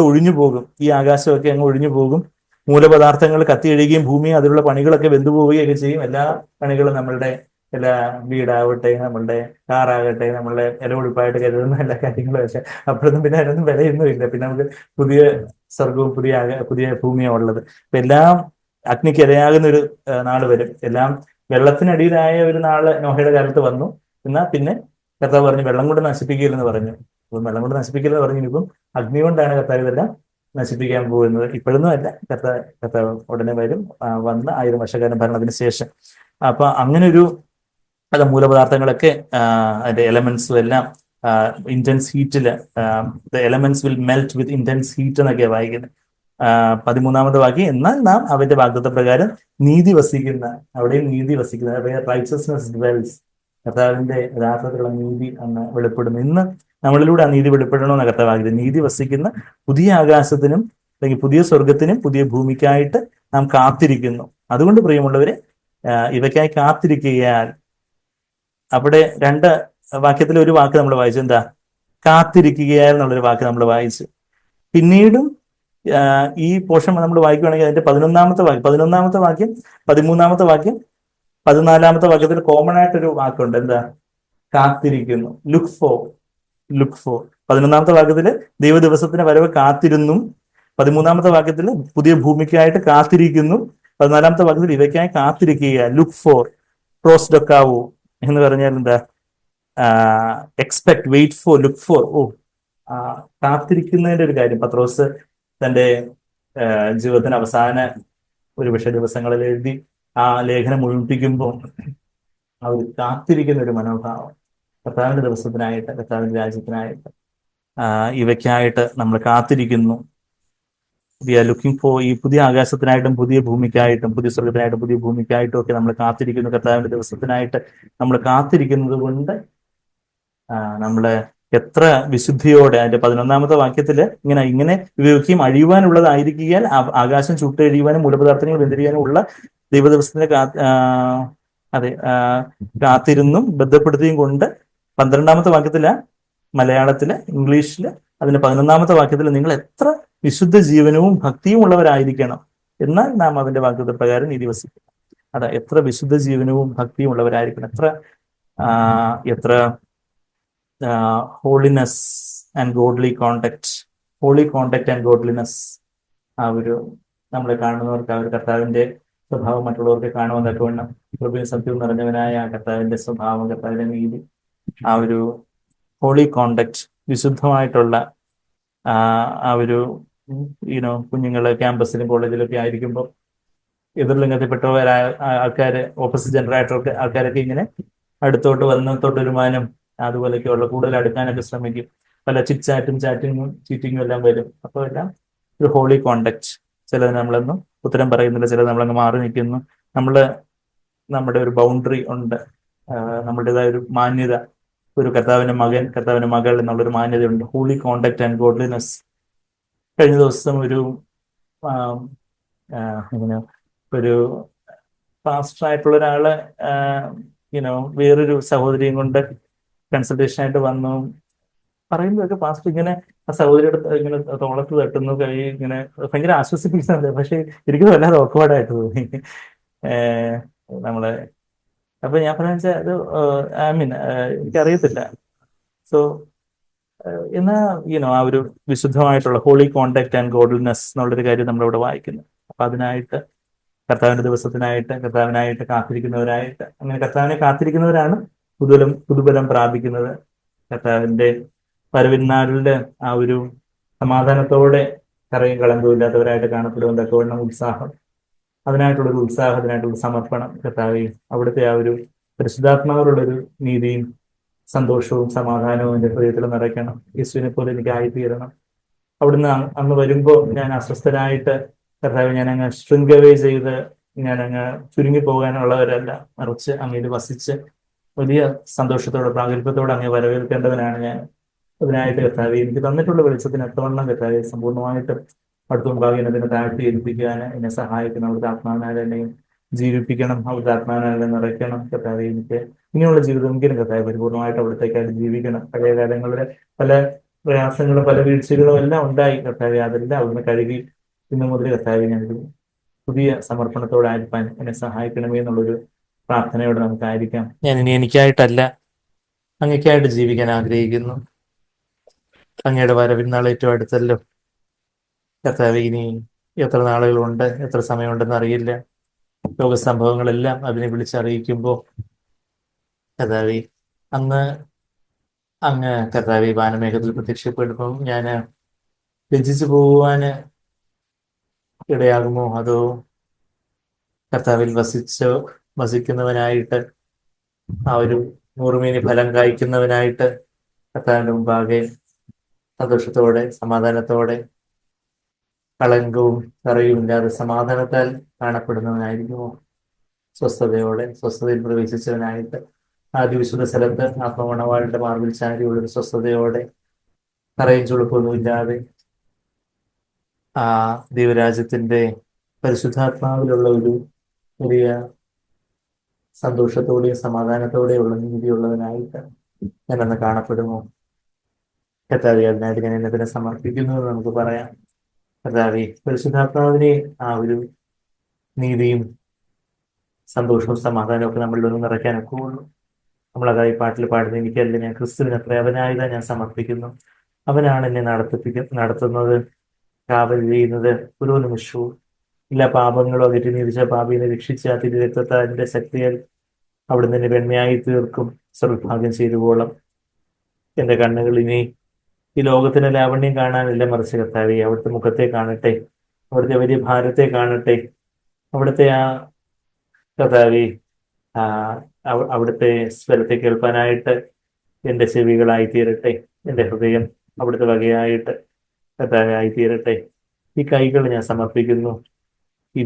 ഒഴിഞ്ഞു പോകും. ഈ ആകാശമൊക്കെ അങ്ങ് ഒഴിഞ്ഞു പോകും. മൂലപദാർത്ഥങ്ങൾ കത്തിയഴുകയും ഭൂമി അതിലുള്ള പണികളൊക്കെ വെന്തുപോവുകയൊക്കെ ചെയ്യും. എല്ലാ പണികളും നമ്മളുടെ എല്ലാ വീടാവട്ടെ, നമ്മളുടെ കാറാകട്ടെ, നമ്മളുടെ ഇലവെടുപ്പായിട്ട് കരുതുന്ന എല്ലാ കാര്യങ്ങളും ഒക്കെ അപ്പോഴൊന്നും പിന്നെ അതിനൊന്നും വിലയൊന്നും ഇല്ല. പിന്നെ നമുക്ക് പുതിയ സ്വർഗവും പുതിയ ഭൂമിയാണ് ഉള്ളത്. അപ്പൊ എല്ലാം അഗ്നിക്ക് ഇരയാകുന്ന ഒരു നാള് വരും. എല്ലാം വെള്ളത്തിനടിയിലായ ഒരു നാള് നോഹയുടെ കാലത്ത് വന്നു. എന്നാൽ പിന്നെ കർത്താവ് പറഞ്ഞു വെള്ളം കൊണ്ട് നശിപ്പിക്കില്ലെന്ന് പറഞ്ഞു. അപ്പം വെള്ളം കൊണ്ട് നശിപ്പിക്കില്ലെന്ന് പറഞ്ഞു. ഇപ്പം അഗ്നി കൊണ്ടാണ് കർത്താവ് ഇതെല്ലാം നശിപ്പിക്കാൻ പോകുന്നത്. ഇപ്പോഴൊന്നും അല്ല, കർത്താവ് ഉടനെ വരും, വന്ന് 1000 വർഷക്കാലം ഭരണത്തിന് ശേഷം. അപ്പൊ അങ്ങനെ ഒരു മൂലപദാർത്ഥങ്ങളൊക്കെ അതിന്റെ എലമെന്റ്സും എല്ലാം ഇന്റൻസ് ഹീറ്റില് elements will melt with intense heat എന്നൊക്കെയാണ് വായിക്കുന്നത്. 13-ാമത്തെ വാക്യം, എന്നാൽ നാം അവന്റെ വാഗ്ദത്ത പ്രകാരം നീതി വസിക്കുന്ന, അവിടെയും നീതി വസിക്കുന്ന, റൈച്ചസ്നെസ് ഡ്വെൽസ്, കർത്താവിന്റെ യഥാർത്ഥത്തിലുള്ള നീതി അന്ന് വെളിപ്പെടുന്നു. ഇന്ന് നമ്മളിലൂടെ ആ നീതി വെളിപ്പെടണമെന്ന് കർത്താവ് ആഗ്രഹിക്കുന്നു. നീതി വസിക്കുന്ന പുതിയ ആകാശത്തിനും അല്ലെങ്കിൽ പുതിയ സ്വർഗത്തിനും പുതിയ ഭൂമിക്കായിട്ട് നാം കാത്തിരിക്കുന്നു. അതുകൊണ്ട് പ്രിയമുള്ളവരെ, ഇവയ്ക്കായി കാത്തിരിക്കുകയാൽ, അവിടെ 2 വാക്യത്തിൽ ഒരു വാക്ക് നമ്മൾ വായിച്ചു, എന്താ? കാത്തിരിക്കുകയാൽ എന്നുള്ളൊരു വാക്ക് നമ്മൾ വായിച്ചു. പിന്നീടും ഈ പോർഷൻ നമ്മൾ വായിക്കുകയാണെങ്കിൽ അതിന്റെ 11-ാമത്തെ വാക്യം, 13-ാമത്തെ വാക്യം, 14-ാമത്തെ വാക്യത്തിൽ കോമൺ ആയിട്ടൊരു വാക്കുണ്ട്, എന്താ? കാത്തിരിക്കുന്നു. Look for. 11-ാമത്തെ വാക്യത്തില് ദൈവദിവസത്തിന് വരവ് കാത്തിരുന്നു. 13-ാമത്തെ വാക്യത്തിൽ പുതിയ ഭൂമിക്കായിട്ട് കാത്തിരിക്കുന്നു. 14-ാമത്തെ വാക്യത്തിൽ ഇവയ്ക്കായി കാത്തിരിക്കുക. ലുക്ക് ഫോർ, പ്രോസ്ഡൊക്കാവോ എന്ന് പറഞ്ഞാൽ എന്താ? Expect, wait for, look for. കാത്തിരിക്കുന്നതിന്റെ ഒരു കാര്യം പത്രോസ് തന്റെ ജീവിതത്തിന് അവസാന ഒരു ദിവസങ്ങളിൽ എഴുതി ആ ലേഖനം മുഴുമിപ്പിക്കുമ്പോൾ ആ ഒരു കാത്തിരിക്കുന്ന ഒരു മനോഭാവം, കർത്താവിന്റെ ദിവസത്തിനായിട്ട്, കർത്താവിന്റെ രാജ്യത്തിനായിട്ട്, ഇവയ്ക്കായിട്ട് നമ്മൾ കാത്തിരിക്കുന്നു. വി ആർ ലുക്കിംഗ് ഫോർ, ഈ പുതിയ ആകാശത്തിനായിട്ടും പുതിയ ഭൂമിക്കായിട്ടും, പുതിയ സ്വർഗത്തിനായിട്ടും പുതിയ ഭൂമിക്കായിട്ടും ഒക്കെ നമ്മൾ കാത്തിരിക്കുന്നു. കർത്താവിന്റെ ദിവസത്തിനായിട്ട് നമ്മൾ കാത്തിരിക്കുന്നത് കൊണ്ട് നമ്മള് എത്ര വിശുദ്ധിയോടെ, അതിന്റെ 11-ാമത്തെ വാക്യത്തില് ഇങ്ങനെ ഇവയൊക്കെയും അഴിയുവാനുള്ളതായിരിക്കാൻ, ആകാശം ചുട്ടഴിയുവാനും മൂലപദാർത്ഥങ്ങൾ വെന്തിരിയാനും ഉള്ള ദൈവദിവസത്തിന്റെ കാത്തിരുന്നും ബന്ധപ്പെടുത്തിയും കൊണ്ട് 12-ാമത്തെ വാക്യത്തില് മലയാളത്തില്, ഇംഗ്ലീഷില് അതിന്റെ 11-ാമത്തെ വാക്യത്തിൽ നിങ്ങൾ എത്ര വിശുദ്ധ ജീവനവും ഭക്തിയും ഉള്ളവരായിരിക്കണം, എന്നാൽ നാം അതിന്റെ വാക്യത്തെ പ്രകാരം നീതി വസിക്കണം. അതാ, എത്ര വിശുദ്ധ ജീവനവും ഭക്തിയും ഉള്ളവരായിരിക്കണം, എത്ര holiness and godly contact, holy contact and godliness. ആ ഒരു നമ്മളെ കാണുന്നവർക്ക് ആ ഒരു കർത്താവിന്റെ സ്വഭാവം മറ്റുള്ളവർക്ക് കാണുവാനൊക്കെ വേണം. കൃപയും സത്യവും നിറഞ്ഞവനായ കർത്താവിന്റെ സ്വഭാവം, കർത്താവിന്റെ നീതി, ആ ഒരു ഹോളി കോണ്ടാക്ട്, വിശുദ്ധമായിട്ടുള്ള ആ ഒരു കുഞ്ഞുങ്ങള് ക്യാമ്പസിലും കോളേജിലൊക്കെ ആയിരിക്കുമ്പോൾ എതിർലിംഗത്തിൽപ്പെട്ടവരായ ആൾക്കാര്, ഓപ്പോസിറ്റ് ജെൻഡർ ആയിട്ടുള്ള ആൾക്കാരൊക്കെ ഇങ്ങനെ അടുത്തോട്ട് വരുമാനം അതുപോലെയൊക്കെയുള്ള കൂടുതൽ അടുക്കാനൊക്കെ ശ്രമിക്കും. പല ചാറ്റിങ്ങും ചീറ്റിങ്ങും എല്ലാം വരും. അപ്പോൾ എല്ലാം ഒരു ഹോളി കോണ്ടാക്ട്. ചിലത് നമ്മളൊന്നും ഉത്തരം പറയുന്നില്ല, ചിലത് നമ്മളങ്ങ് മാറി നിൽക്കുന്നു. നമ്മുടെ ഒരു ബൗണ്ടറി ഉണ്ട്, നമ്മുടേതായ ഒരു മാന്യത, ഒരു കർത്താവിന്റെ മകൻ, കർത്താവിന്റെ മകൾ എന്നുള്ളൊരു മാന്യതയുണ്ട്. Holy contact and godliness. കഴിഞ്ഞ ദിവസം ഇങ്ങനെ ഒരു പാസ്റ്റർ ആയിട്ടുള്ള ഒരാള് വേറൊരു സഹോദരിയും കൊണ്ട് കൺസൾട്ടേഷൻ ആയിട്ട് വന്നു. പറയുമ്പോഴൊക്കെ പാസ്റ്റർ ഇങ്ങനെ ആ സഹോദരിയുടെ ഇങ്ങനെ തോളത്ത് തട്ടുന്നു, കൈ ഇങ്ങനെ ഭയങ്കര ആശ്വസിപ്പിക്കുന്നുണ്ട്. പക്ഷെ എനിക്ക് വല്ലാതെ ഓക്വേർഡായിട്ട് തോന്നി. നമ്മളെ അപ്പൊ ഞാൻ പറഞ്ഞ വെച്ചാൽ അത് എനിക്കറിയത്തില്ല. സോ എന്നാ ആ ഒരു വിശുദ്ധമായിട്ടുള്ള ഹോളി കോണ്ടാക്ട് ആൻഡ് ഗോഡ്ലിനെസ് എന്നുള്ളൊരു കാര്യം നമ്മളിവിടെ വായിക്കുന്നു. അപ്പൊ അതിനായിട്ട് കർത്താവിന്റെ ദിവസത്തിനായിട്ട്, കർത്താവിനായിട്ട് കാത്തിരിക്കുന്നവരായിട്ട്, അങ്ങനെ കർത്താവിനെ കാത്തിരിക്കുന്നവരാണ് പുതുബലം പ്രാപിക്കുന്നത്. കർത്താവിന്റെ വരവിനാളില് ആ ഒരു സമാധാനത്തോടെ കറയും കളങ്കമില്ലാത്തവരായിട്ട് കാണപ്പെടുവാൻ തക്കവണ്ണം ഉത്സാഹം, അതിനായിട്ടുള്ളൊരു ഉത്സാഹം, അതിനായിട്ടുള്ള സമർപ്പണം, കർത്താവെ അവിടുത്തെ ആ ഒരു പരിശുദ്ധാത്മാവിലുള്ളൊരു നീതിയും സന്തോഷവും സമാധാനവും എൻ്റെ ഹൃദയത്തിൽ നിറയ്ക്കണം. യേശുവിനെ പോലെ എനിക്ക് ആയിത്തീരണം. അവിടുന്ന് അന്ന് വരുമ്പോൾ ഞാൻ അസ്വസ്ഥനായിട്ട് കർത്താവ് ഞാൻ അങ്ങ് ശൃംഗവേ ചെയ്ത് ഞാൻ അങ്ങ് ചുരുങ്ങി പോകാനുള്ളവരല്ല, മറിച്ച് അങ്ങയിൽ വസിച്ച് വലിയ സന്തോഷത്തോടെ പ്രാഗൽഭ്യത്തോടെ അങ്ങ് വരവേൽക്കേണ്ടവനാണ് ഞാൻ. അതിനായിട്ട് കർത്താവെ എനിക്ക് തന്നിട്ടുള്ള വെളിച്ചത്തിന് എത്തവണ്ണം കർത്താവെ സമ്പൂർണ്ണമായിട്ട് അടുത്ത മുമ്പാകെ അതിനെ താഴ്ത്തി ഏൽപ്പിക്കാൻ എന്നെ സഹായിക്കണം. അവിടുത്തെ ആത്മാവിനാൽ എന്നെയും ജീവിപ്പിക്കണം, അവിടുത്തെ ആത്മാവിനാൽ എന്നെ നിറയ്ക്കണം. കർത്താവെ എനിക്ക് ഇനിയുള്ള ജീവിതം എങ്കിലും കർത്താവെ പരിപൂർണ്ണമായിട്ട് അവിടത്തേക്കായിട്ട് ജീവിക്കണം. പഴയ കാലങ്ങളിലെ പല പ്രയാസങ്ങളും പല വീഴ്ചകളും എല്ലാം ഉണ്ടായി കർത്താവെ, അതെല്ലാം അവിടുന്ന് കഴുകി ഇന്നു മുതൽ കർത്താവെ ഞാനൊരു പുതിയ സമർപ്പണത്തോടായിരിക്കാൻ എന്നെ സഹായിക്കണമേ എന്നുള്ളൊരു പ്രാർത്ഥനയോടെ നമുക്കായിരിക്കാം. ഞാൻ ഇനി എനിക്കായിട്ടല്ല, അങ്ങേക്കായിട്ട് ജീവിക്കാൻ ആഗ്രഹിക്കുന്നു. അങ്ങയുടെ വരവിനാൾ ഏറ്റവും അടുത്തല്ലോ കർത്താവെ. ഇനി എത്ര നാളുകളുണ്ട്, എത്ര സമയമുണ്ടെന്ന് അറിയില്ല. ലോക സംഭവങ്ങളെല്ലാം അതിനെ വിളിച്ചറിയിക്കുമ്പോൾ കർത്താവെ അങ്ങ് കർത്താവെ വാനമേഘത്തിൽ പ്രത്യക്ഷപ്പെടുമ്പോൾ ഞാൻ ലജ്ജിച്ചു പോകുവാന് ഇടയാകുമോ? അതോ കർത്താവിൽ വസിക്കുന്നവനായിട്ട് ആ ഒരു നൂറുമേനി ഫലം കായ്ക്കുന്നവനായിട്ട് കർത്താവിന്റെ മുമ്പാകെ സന്തോഷത്തോടെ സമാധാനത്തോടെ കളങ്കവും കറയും ഇല്ലാതെ സമാധാനത്താൽ കാണപ്പെടുന്നവനായിരിക്കുമോ? സ്വസ്ഥതയിൽ പ്രവേശിച്ചവനായിട്ട് ആദ്യ വിശുദ്ധ സ്ഥലത്ത് ആത്മമണവാളുടെ മാർബിൾ ചാരിയുള്ളൊരു സ്വസ്ഥതയോടെ കറയും ചുളുക്കൊന്നും ഇല്ലാതെ ആ ദൈവരാജ്യത്തിന്റെ പരിശുദ്ധാത്മാവിലുള്ള ഒരു വലിയ സന്തോഷത്തോടെയും സമാധാനത്തോടെയുള്ള നീതിയുള്ളവനായിട്ട് ഞാനന്ന് കാണപ്പെടുമോ? കർത്താവെ അതിനായിട്ട് ഞാൻ എന്നെ സമർപ്പിക്കുന്നു എന്ന് നമുക്ക് പറയാം. കർത്താവെ പരിശുദ്ധാത്മാവിനെ ആ ഒരു നീതിയും സന്തോഷവും സമാധാനവും ഒക്കെ നമ്മളിലൊന്നും നിറയ്ക്കാനൊക്കെ ഉള്ളൂ. നമ്മളതായി പാട്ടിൽ പാടുന്നത് എനിക്കല്ല, ഞാൻ ക്രിസ്തുവിന് അത്ര അവനായതാ ഞാൻ സമർപ്പിക്കുന്നു. അവനാണ് എന്നെ നടത്തുന്നത്, കാവൽ ചെയ്യുന്നത് ഓരോ നിമിഷവും. എല്ലാ പാപങ്ങളും അകറ്റി നീതിച്ച പാപിനെ രക്ഷിച്ച തിരുരക്തത്തിന്റെ ശക്തിയാൽ അവിടുന്ന് എന്നെ വെണ്മയായി തീർക്കും. സർവഭാഗ്യം ചെയ്തുകൊള്ളും. എന്റെ കണ്ണുകൾ ഇനി ഈ ലോകത്തിന്റെ ലാവണ്യം കാണാനില്ല, മറിച്ച് കർത്താവെ അവിടുത്തെ മുഖത്തെ കാണട്ടെ, അവിടുത്തെ വലിയ ഭാരത്തെ കാണട്ടെ, അവിടുത്തെ ആ കർത്താവെ അവിടുത്തെ സ്വരത്തെ കേൾക്കാനായിട്ട് എൻ്റെ ചെവികളായി തീരട്ടെ. എൻ്റെ ഹൃദയം അവിടുത്തെ വകയായിട്ട് കർത്താവെ ആയിത്തീരട്ടെ. ഈ കൈകൾ ഞാൻ സമർപ്പിക്കുന്നു. ഈ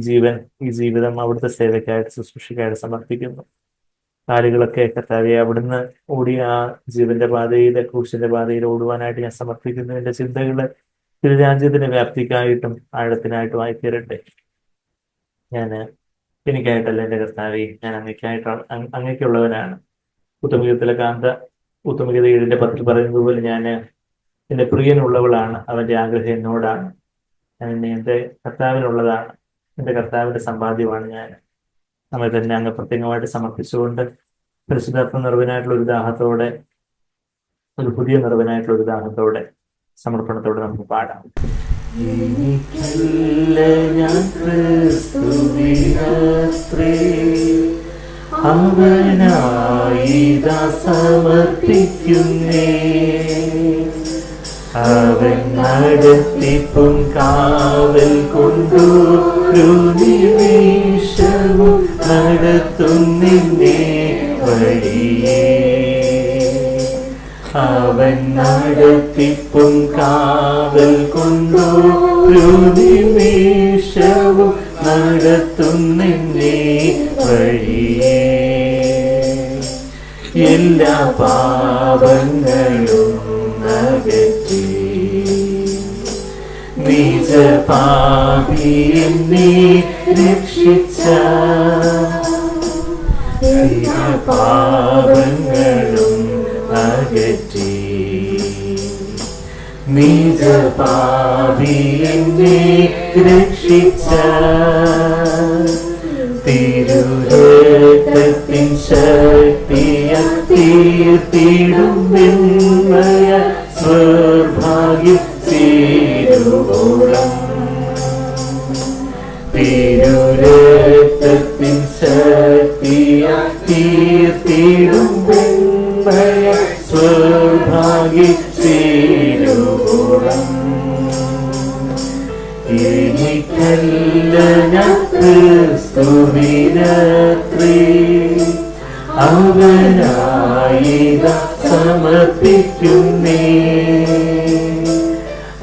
ജീവിതം അവിടുത്തെ സേവയ്ക്കായിട്ട് ശുശ്രൂഷയ്ക്കായിട്ട് സമർപ്പിക്കുന്നു. കാലുകളൊക്കെ കർത്താവെ അവിടുന്ന് ഓടിയ ആ ജീവന്റെ പാതയിലെ ക്രൂശിന്റെ പാതയിൽ ഓടുവാനായിട്ട് ഞാൻ സമർപ്പിക്കുന്നു. എൻ്റെ ചിന്തകള് തിരുരാജ്യത്തിന്റെ വ്യാപ്തിക്കായിട്ടും ആഴത്തിനായിട്ടും ആയിത്തീരട്ടെ. എനിക്കായിട്ടല്ല എൻ്റെ കർത്താവെ, ഞാൻ അങ്ങയ്ക്കുള്ളവനാണ്. ഉത്തമഗീത 7:10 പറയുന്നത് പോലെ ഞാൻ എൻ്റെ പ്രിയനുള്ളവളാണ്, അവന്റെ ആഗ്രഹം എന്നോടാണ്. ഞാൻ എൻ്റെ കർത്താവിനുള്ളതാണ്, എൻ്റെ കർത്താവിന്റെ സമ്പാദ്യമാണ് ഞാൻ. നമ്മെ തന്നെ അങ്ങ് പ്രത്യേകമായിട്ട് സമർപ്പിച്ചുകൊണ്ട് പരിശുദ്ധാത്മ നിറവിനായിട്ടുള്ള ഒരു ദാഹത്തോടെ, ഒരു പുതിയ നിറവിനായിട്ടുള്ള ഒരു ദാഹത്തോടെ സമർപ്പണത്തോടെ നമുക്ക് പാടാം. അവനായി സമർപ്പിക്കുന്നേ, അവൻ നടത്തിപ്പും കാവൽ കൊണ്ടു നിമിഷവും നടത്തും നിന്നെ വഴിയേ. അവൻ നടത്തിപ്പും കാവൽ കൊണ്ടൊരു നിമിഷവും നടത്തും നിന്നെ വഴിയേ. എല്ലാ പാപങ്ങളും അകറ്റി നിജ പാപിയെ നീ രക്ഷിച്ച പാപങ്ങളും അകറ്റി നിജ പാപിയെ നീ രക്ഷിച്ച തിരുരക്തത്തിൻ ശക്തിയ തീർത്തിടും വെണ്മയ സ്വർഭാഗ്യം ചേരുവോളം. തിരുരക്തത്തിൻ ശക്തിയ തീർത്തിടും വെണ്മയ സ്വർഭാഗ്യം ചേരുവോളം. എനിക്കല്ല ഞാൻ ക്രിസ്തുവിനത്രേ അവനായി സമർപ്പിക്കുന്നേ.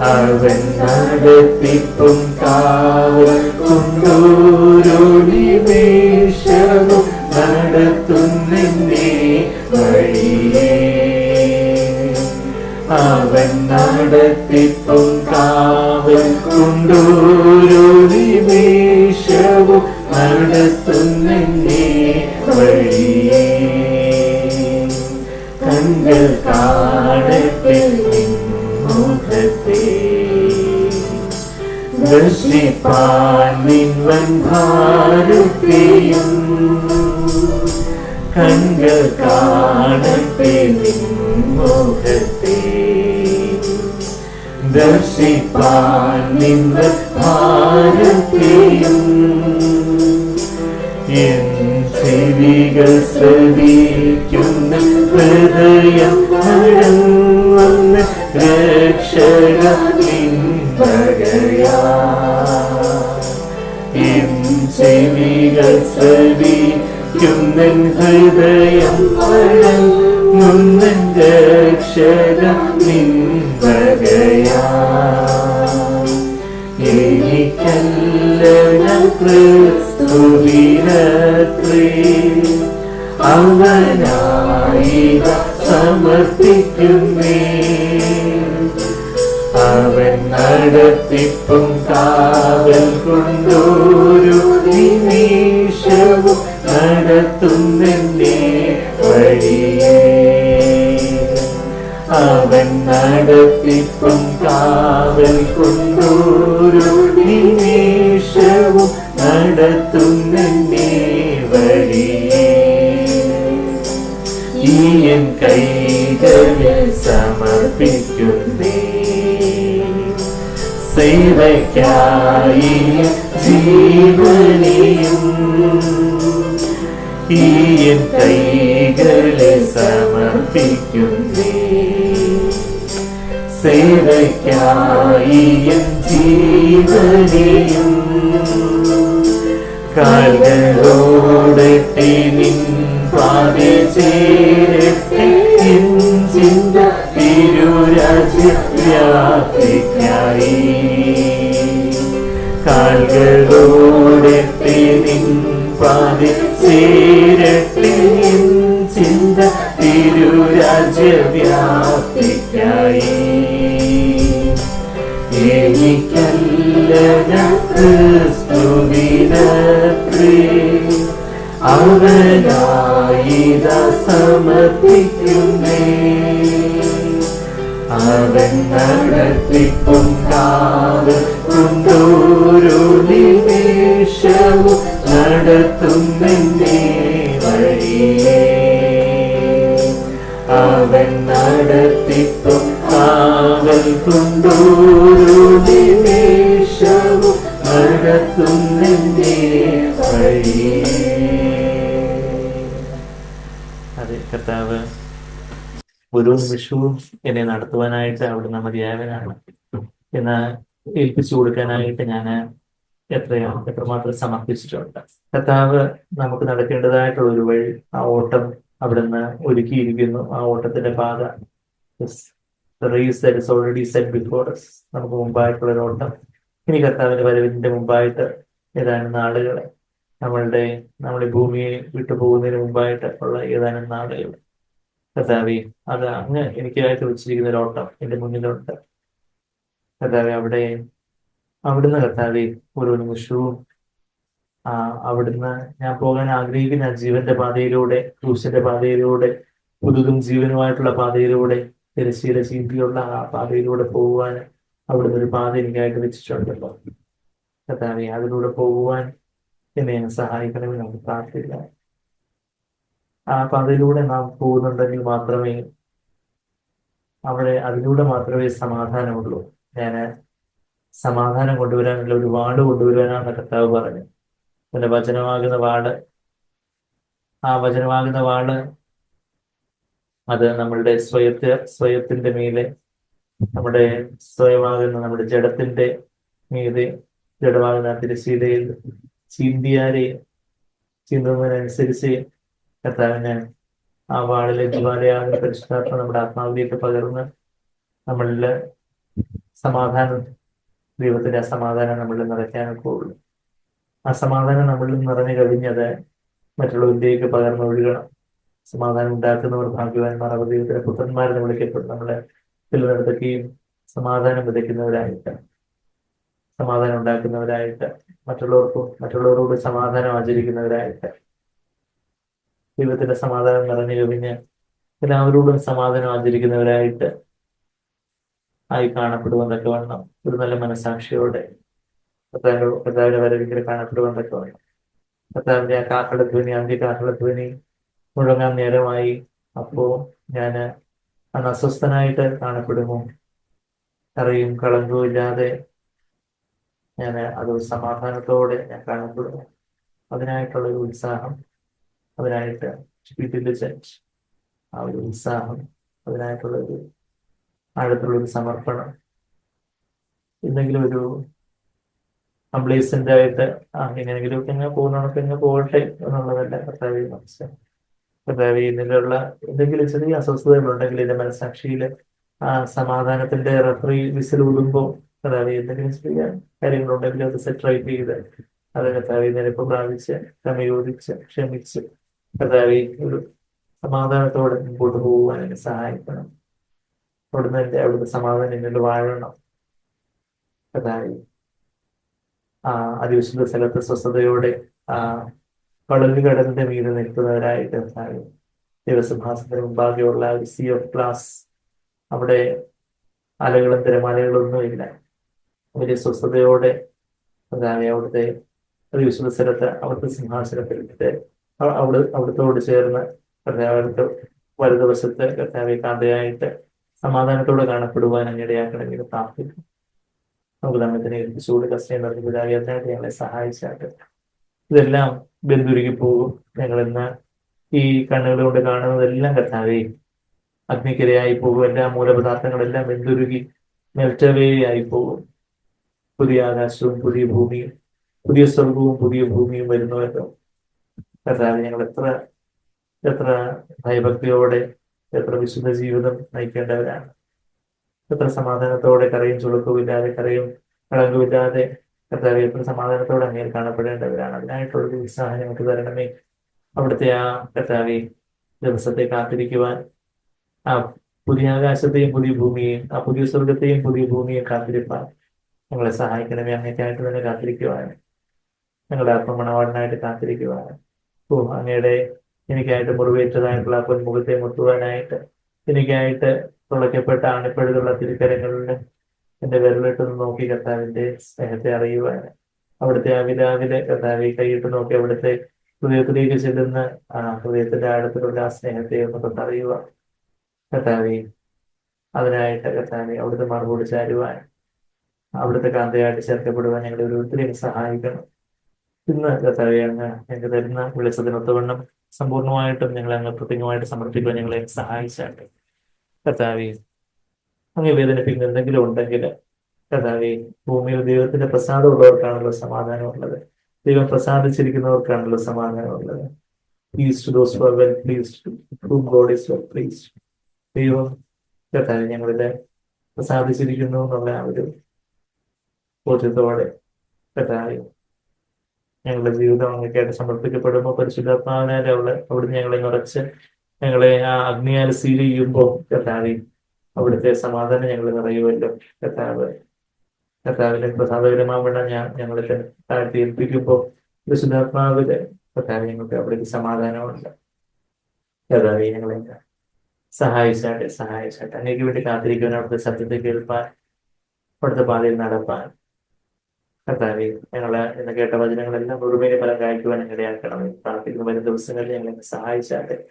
അവൻ നടത്തിപ്പും കാവൽ കൊണ്ടോരോ നിമിഷവും നടത്തുന്നെന്നെ വഴിയേ. അവൻ നടത്തിപ്പും കാവൽ കൊണ്ടോരോ നിമിഷവും നടത്തുന്നെന്നെ വഴിയേ. കണ്കൾ കാണട്ടെ നിൻ മുഖത്തെ ദർശിപ്പാൻ നിൻ വൻഭാരത്തെയും. കണ്കൾ കാണട്ടെ നിൻ മുഖത്തെ ദർശിപ്പാൻ നിൻ വൻഭാരത്തെയും. എൻ ചെവികൾ ശ്രവിക്കുന്ന ഹൃദയം വന്ന് രക്ഷക നിൻപകയാ. എൻ ചെവികൾ ശ്രവിക്കുന്ന ഹൃദയം വന്ന് രക്ഷക നിൻപകയാ. എനിക്കല്ല ഞാൻ ക്രിസ്തുവിനത്രേ അവനായി സമർപ്പിക്കുന്നേ. അവൻ നടത്തിപ്പും കാവൽ കൊണ്ടോരോ നിമിഷവും നടത്തുന്നെന്നെ വഴിയേ. അവൻ നടത്തിപ്പും കാവൽ കൊണ്ടോരോ നിമിഷവും നടത്തുന്നെന്നെ വഴിയേ. ഈ എൻ കൈകളിൽ സമർപ്പിക്കുന്നേ. സേവയ്ക്കായി ജീവനെയും ഈ എൻ കൈകളെ സമർപ്പിക്കുന്നേ. സേവയ്ക്കായി എൻ ജീവനെയും കാൽകളോടട്ടെ നിൻ പാതേ ചേരട്ടെ എൻ ചിന്ത തിരുരാജ്യ വ്യാപ്തിക്കായി. കാൽകളോടട്ടെ നിൻ പാതേ ചേരട്ടെ എൻ ചിന്ത തിരുരാജ്യ വ്യാപ്തിക്കായി. എനിക്കല്ല ഞാൻ ക്രിസ്തുവിനത്രേ അവനായി സമർപ്പിക്കുന്നേ. അവൻ നടത്തിപ്പും കാവൽ കൊണ്ടോരോ നിമിഷവും നടത്തുന്നെന്നെ വഴിയേ. അവൻ നടത്തിപ്പും കാവൽ കൊണ്ടോരോ നിമിഷവും നടത്തുന്നെന്നെ വഴിയേ. അതെ കർത്താവ് ഓരോ നിമിഷവും എന്നെ നടത്തുവാനായിട്ട് അവിടുന്ന് മതിയായവനാണ് എന്ന് ഏൽപ്പിച്ചു കൊടുക്കാനായിട്ട് ഞാൻ എത്രമാത്രം സമർപ്പിച്ചിട്ടുണ്ട്. കർത്താവ് നമുക്ക് നടക്കേണ്ടതായിട്ടുള്ള ഒരു വഴി, ആ ഓട്ടം അവിടുന്ന് ഒരുക്കിയിരിക്കുന്നു. ആ ഓട്ടത്തിന്റെ പാത Yes. The race that is already set before us. നമുക്ക് മുമ്പായിട്ടുള്ള ഒരു ഓട്ടം. ഇനി കർത്താവിന്റെ വരവിന്റെ മുമ്പായിട്ട് ഏതാനും നാളുകൾ, നമ്മൾ ഈ ഭൂമിയെ വിട്ടു പോകുന്നതിന് മുമ്പായിട്ട് ഉള്ള ഏതാനും നാളുകൾ കർത്താവെ, അത് അങ്ങ് എനിക്കായിട്ട് വെച്ചിരിക്കുന്ന ഒരു ഓട്ടം എന്റെ മുന്നിലുണ്ട്. കർത്താവെ, അവിടുന്ന് കർത്താവെ ഓരോ നിമിഷവും അവിടുന്ന് ഞാൻ പോകാൻ ആഗ്രഹിക്കുന്ന ജീവന്റെ പാതയിലൂടെ, ക്രൂശിന്റെ പാതയിലൂടെ, പുതുതും ജീവനുമായിട്ടുള്ള പാതയിലൂടെ, തിരശ്ശീല ചീന്തിയുള്ള ആ പാതയിലൂടെ പോകുവാൻ അവിടുന്ന് ഒരു പാത എനിക്കായിട്ട് വെച്ചിട്ടുണ്ടല്ലോ. കർത്താവെ, അതിലൂടെ പോകുവാൻ എന്നെ സഹായിക്കണമെന്ന് നമുക്ക് പ്രാർത്ഥിക്കാം. ആ പാതയിലൂടെ നാം പോകുന്നുണ്ടെങ്കിൽ മാത്രമേ അതിലൂടെ മാത്രമേ സമാധാനമുള്ളൂ. ഞാൻ സമാധാനം കൊണ്ടുവരാനുള്ള ഒരു വാട് കൊണ്ടുവരാനാണ് കർത്താവ് പറഞ്ഞു. പിന്നെ വചനമാകുന്ന വാട്, ആ വചനമാകുന്ന വാട് അത് നമ്മളുടെ സ്വയത്തിന്റെ മീതെ, നമ്മുടെ സ്വയമാകുന്ന നമ്മുടെ ജഡത്തിന്റെ മീതെ, ജഡമാകുന്ന തിരശ്ശീലയിൽ ചീന്തുന്നതിനനുസരിച്ച് കർത്താവിന് ആ വാളിലെ ജ്വാലയാകുന്ന പരിശുദ്ധാത്മ നമ്മുടെ ആത്മാവിലേക്ക് പകർന്ന് നമ്മളില് സമാധാനം, ദൈവത്തിന്റെ ആ സമാധാനം നമ്മളിൽ നിറയ്ക്കാനൊക്കെ ഉള്ളൂ. ആ സമാധാനം നമ്മളിൽ നിറഞ്ഞു കഴിഞ്ഞത് മറ്റുള്ളവരിലേക്ക് പകർന്നൊഴുകണം. സമാധാനം ഉണ്ടാക്കുന്നവർ ഭാഗ്യവാന്മാർ, അവർ ദൈവത്തിന്റെ പുത്രന്മാരെന്ന് വിളിക്കപ്പെടും. നമ്മളെ ചിലയിടത്തൊക്കെയും സമാധാനം വിതയ്ക്കുന്നവരായിട്ട്, സമാധാനം ഉണ്ടാക്കുന്നവരായിട്ട്, മറ്റുള്ളവരോട് സമാധാനം ആചരിക്കുന്നവരായിട്ട്, ദൈവത്തിന്റെ സമാധാനം നിറഞ്ഞു കവിഞ്ഞ് എല്ലാവരോടും സമാധാനം ആചരിക്കുന്നവരായിട്ട് ആയി കാണപ്പെടുവന്നൊക്കെ വേണം. ഒരു നല്ല മനസാക്ഷിയോടെ കർത്താവിന്റെ വരവിൽ കാണപ്പെടുവന്നൊക്കെ വേണം. കർത്താവിന്റെ ആ കാഹളധ്വനി, അന്ത്യ കാഹളധ്വനി മുഴങ്ങാൻ നേരമായി. അപ്പോ ഞാൻ അന്ന് അസ്വസ്ഥനായിട്ട് കാണപ്പെടുമോ? കറയും കളങ്കവും ഇല്ലാതെ അത് സമാധാനത്തോടെ ഞാൻ കാണപ്പെടുമോ? അതിനായിട്ടുള്ള ഒരു ഉത്സാഹം, അതിനായിട്ട് ആ ഒരു ഉത്സാഹം, അതിനായിട്ടുള്ള ഒരു ആഴത്തുള്ളൊരു സമർപ്പണം, എന്തെങ്കിലും ഒരു കംപ്ലേസന്റ് ആയിട്ട് എങ്ങനെയെങ്കിലും ഒക്കെ ഇങ്ങനെ പോകുന്നവർക്ക് ഇങ്ങനെ പോകട്ടെ എന്നുള്ളതല്ല കർത്താവെ മനസ്സിലാക്കും. കർത്താവെ, ഇതിലുള്ള എന്തെങ്കിലും ചെറിയ അസ്വസ്ഥതകളുണ്ടെങ്കിൽ എന്റെ മനസാക്ഷിയിൽ സമാധാനത്തിന്റെ റഫറി വിസിൽ ഊതുമ്പോൾ കർത്താവെ, എന്തെങ്കിലും ചെറിയ കാര്യങ്ങളുണ്ടെങ്കിൽ അത് സെറ്ററൈറ്റ് ചെയ്ത് അത് കർത്താവെ നിരപ്പ് പ്രാപിച്ച് ക്ഷമയോദിച്ച് ക്ഷമിച്ച് കർത്താവെ ഒരു സമാധാനത്തോടെ മുമ്പോട്ട് പോകുവാൻ എന്നെ സഹായിക്കണം. അവിടുത്തെ സമാധാനം എന്നിട്ട് വാഴണം. കർത്താവെ, അതിവിശുദ്ധ സ്ഥലത്ത് സ്വസ്ഥതയോടെ കടലിന്റെ മീതെ നിൽക്കുന്നവരായിട്ട് കർത്താവെ, ദൈവസിംഹാസനത്തിന് മുമ്പാകെയുള്ള ഒരു സീ ഓഫ് ഗ്ലാസ്, അവിടെ അലകളും തിരമാലകളൊന്നും ഇല്ല. വലിയ സ്വസ്ഥതയോടെ കർത്താവെ അവിടുത്തെ അതിവിശുദ്ധ സ്ഥലത്ത്, അവിടുത്തെ സിംഹാസനത്തിൽ അവിടുത്തോട് ചേർന്ന് കർത്താവ് വലതുവശത്ത് കർത്താവെ കാന്തയായിട്ട് സമാധാനത്തോടെ കാണപ്പെടുവാൻ അങ്ങനെയാക്കണമെങ്കിൽ പ്രാർത്ഥിക്കും. നമുക്ക് നമ്മത്തിനെ ചൂട് കസ്റ്റേ നൽകുന്നതായി അതിനായിട്ട് ഞങ്ങളെ സഹായിച്ചാട്ട് ഇതെല്ലാം ബന്ധുരുകി പോകും. ഞങ്ങൾ ഇന്ന് ഈ കണ്ണുകൾ കൊണ്ട് കാണുന്നതെല്ലാം കർത്താവേ അഗ്നിക്കിരയായി പോകും. എല്ലാ മൂലപദാർത്ഥങ്ങളെല്ലാം ബന്ധുരുകി മെൽറ്റവേ ആയി പോകും. പുതിയ ആകാശവും പുതിയ ഭൂമിയും, പുതിയ സ്വർഗവും പുതിയ ഭൂമിയും വരുന്നവരോ കർത്താവെ, ഞങ്ങൾ എത്ര ഭയഭക്തിയോടെ, എത്ര വിശുദ്ധ ജീവിതം നയിക്കേണ്ടവരാണ്. എത്ര സമാധാനത്തോടെ, കരയും ചുളുക്കവുമില്ലാതെ, കരയും കളങ്കവുമില്ലാതെ കർത്താവെ എത്ര സമാധാനത്തോടെ അങ്ങേൽ കാണപ്പെടേണ്ടവരാണ്. അതിനായിട്ടുള്ളൊരു ഉത്സാഹം ഞങ്ങൾക്ക് തരണമേ. അവിടുത്തെ ആ കർത്താവെ ദിവസത്തെ കാത്തിരിക്കുവാൻ, ആ പുതിയ ആകാശത്തെയും പുതിയ ഭൂമിയെയും, ആ പുതിയ സ്വർഗത്തെയും പുതിയ ഭൂമിയെയും കാത്തിരിപ്പാൻ ഞങ്ങളെ സഹായിക്കണമേ. അങ്ങേക്കായിട്ട് തന്നെ കാത്തിരിക്കുവാൻ, ഞങ്ങളുടെ ആത്മമണവാളനായിട്ട് കാത്തിരിക്കുവാൻ, അങ്ങയുടെ എനിക്കായിട്ട് മുറിവേറ്റതായിട്ടുള്ള പൊന്മുഖത്തെ മുട്ടുവാനായിട്ട്, എനിക്കായിട്ട് തുളയ്ക്കപ്പെട്ട അണിപ്പഴുതുള്ള തിരുക്കരങ്ങളിൽ എന്റെ വിരലിട്ടൊന്ന് നോക്കി കർത്താവിന്റെ സ്നേഹത്തെ അറിയുവാൻ, അവിടുത്തെ അവിരാവിലെ കർത്താവെ കൈയിട്ട് നോക്കി അവിടുത്തെ ഹൃദയത്തിലേക്ക് ചെല്ലുന്ന ഹൃദയത്തിന്റെ ആഴത്തിലുള്ള ആ സ്നേഹത്തെ ഒന്ന് തൊട്ടറിയുക കർത്താവെ. അതിനായിട്ട് കർത്താവെ അവിടുത്തെ മറുപടി ചാരുവാൻ, അവിടുത്തെ കാന്തയായിട്ട് ചേർക്കപ്പെടുവാൻ ഞങ്ങളെ ഓരോരുത്തരെയും സഹായിക്കണം. ഇന്ന് കർത്താവെ അങ്ങ് ഞങ്ങൾക്ക് തരുന്ന വിളിച്ചതിനൊത്തവണ്ണം സമ്പൂർണ്ണമായിട്ടും ഞങ്ങളെ അങ്ങ് കൃത്യമായിട്ട് സമർപ്പിക്കുവാൻ ഞങ്ങളെ സഹായിച്ചാട്ടെ. കർത്താവെ, അങ്ങ് വേദനിപ്പിക്കുന്ന എന്തെങ്കിലും ഉണ്ടെങ്കിൽ കർത്താവെ, ഭൂമിയിൽ ദൈവത്തിന്റെ പ്രസാദം ഉള്ളവർക്കാണല്ലോ സമാധാനമുള്ളത്. ദൈവം പ്രസാദിച്ചിരിക്കുന്നവർക്കാണല്ലോ സമാധാനമുള്ളത്. Peace to those who are well pleased, whom God is well pleased. ദൈവം കർത്താവ് ഞങ്ങളിത് സാധിച്ചിരിക്കുന്നു എന്നുള്ള ആ ഒരു ബോധ്യത്തോടെ കർത്താവ് ഞങ്ങളുടെ ജീവിതം അങ്ങേക്കായിട്ട് സമർപ്പിക്കപ്പെടുമ്പോൾ പരിശുദ്ധാത്മാവിനാൽ അവിടുന്ന് ഞങ്ങളെ നിറച്ച് ഞങ്ങളെ ആ അഗ്നിയാൽ സീൽ ചെയ്യുമ്പോൾ കർത്താവ് അവിടുത്തെ സമാധാനം ഞങ്ങൾ നിറയുമല്ലോ. കർത്താവിന്റെ പ്രസാദകരമാവണ്ണം ഞങ്ങളെ തന്നെ താഴ്ത്തി ഏൽപ്പിക്കുമ്പോൾ പരിശുദ്ധാത്മാവില് കർത്താവ് ഞങ്ങൾക്ക് അവിടേക്ക് സമാധാനമുണ്ട്. കർത്താവ് ഞങ്ങളെ സഹായിച്ചാട്ടെ അങ്ങേക്ക് വേണ്ടി കാത്തിരിക്കുവാൻ, അവിടുത്തെ സത്യത്തെ കേൾപ്പാൻ, അവിടുത്തെ പാതയിൽ നടപ്പാൻ. കർത്താവെ ഞങ്ങളെ ഇന്ന് കേട്ട വചനങ്ങളെല്ലാം മുഴുവനെ ഫലം കായ്ക്കുവാൻ ഇടയാക്കണമേ. പ്രാർത്ഥിക്കുന്ന വരും ദിവസങ്ങളിൽ ഞങ്ങളെ സഹായിച്ചാട്ടെ.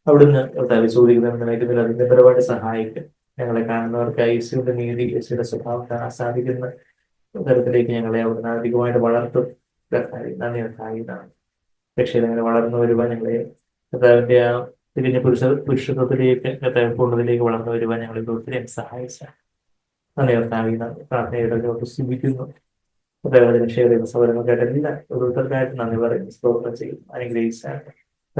അവിടുന്ന് കർത്താവ് ചോദിക്കുന്നതിൽ അതിന്റെ പരമായിട്ട് സഹായിക്കും. ഞങ്ങളെ കാണുന്നവർക്ക് യേശുവിന്റെ നീതി, യേശുവിന്റെ സ്വഭാവം കാണാൻ സാധിക്കുന്ന തരത്തിലേക്ക് ഞങ്ങളെ അവിടുന്ന് അധികമായിട്ട് വളർത്തും. കർത്താവെ നന്ദി സഹായിതാണ്. രക്ഷയിൽ അങ്ങനെ വളർന്നു വരുവാൻ ഞങ്ങളെ കർത്താവിന്റെ ആ തിരിഞ്ഞ പുരുഷത്വത്തിലേക്ക് കർത്താവ് പൂർണ്ണതയിലേക്ക് വളർന്നു വരുവാൻ ഞങ്ങളെ ഒത്തിരി സഹായിച്ചാണ്. നന്ദി കർത്താവെ. പ്രാർത്ഥനയുടെ സുഖിക്കുന്നു. രക്ഷയുടെ സൗകര്യങ്ങൾക്കായിട്ട് എല്ലാം ഓരോരുത്തർക്കായിട്ട് നന്ദി പറയും, സ്തോത്രം ചെയ്യും, അനുഗ്രഹിച്ചാട്ടെ.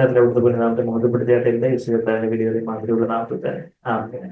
അവിടുത്തെ പുനഃനാമത്തെ മുഖപ്പെടുത്തിയായിട്ട് എല്ലാ യേശു കർത്താവിന്റെ വലിയ മാതിരിയുള്ള നാമത്തിൽ തന്നെ ആമേൻ.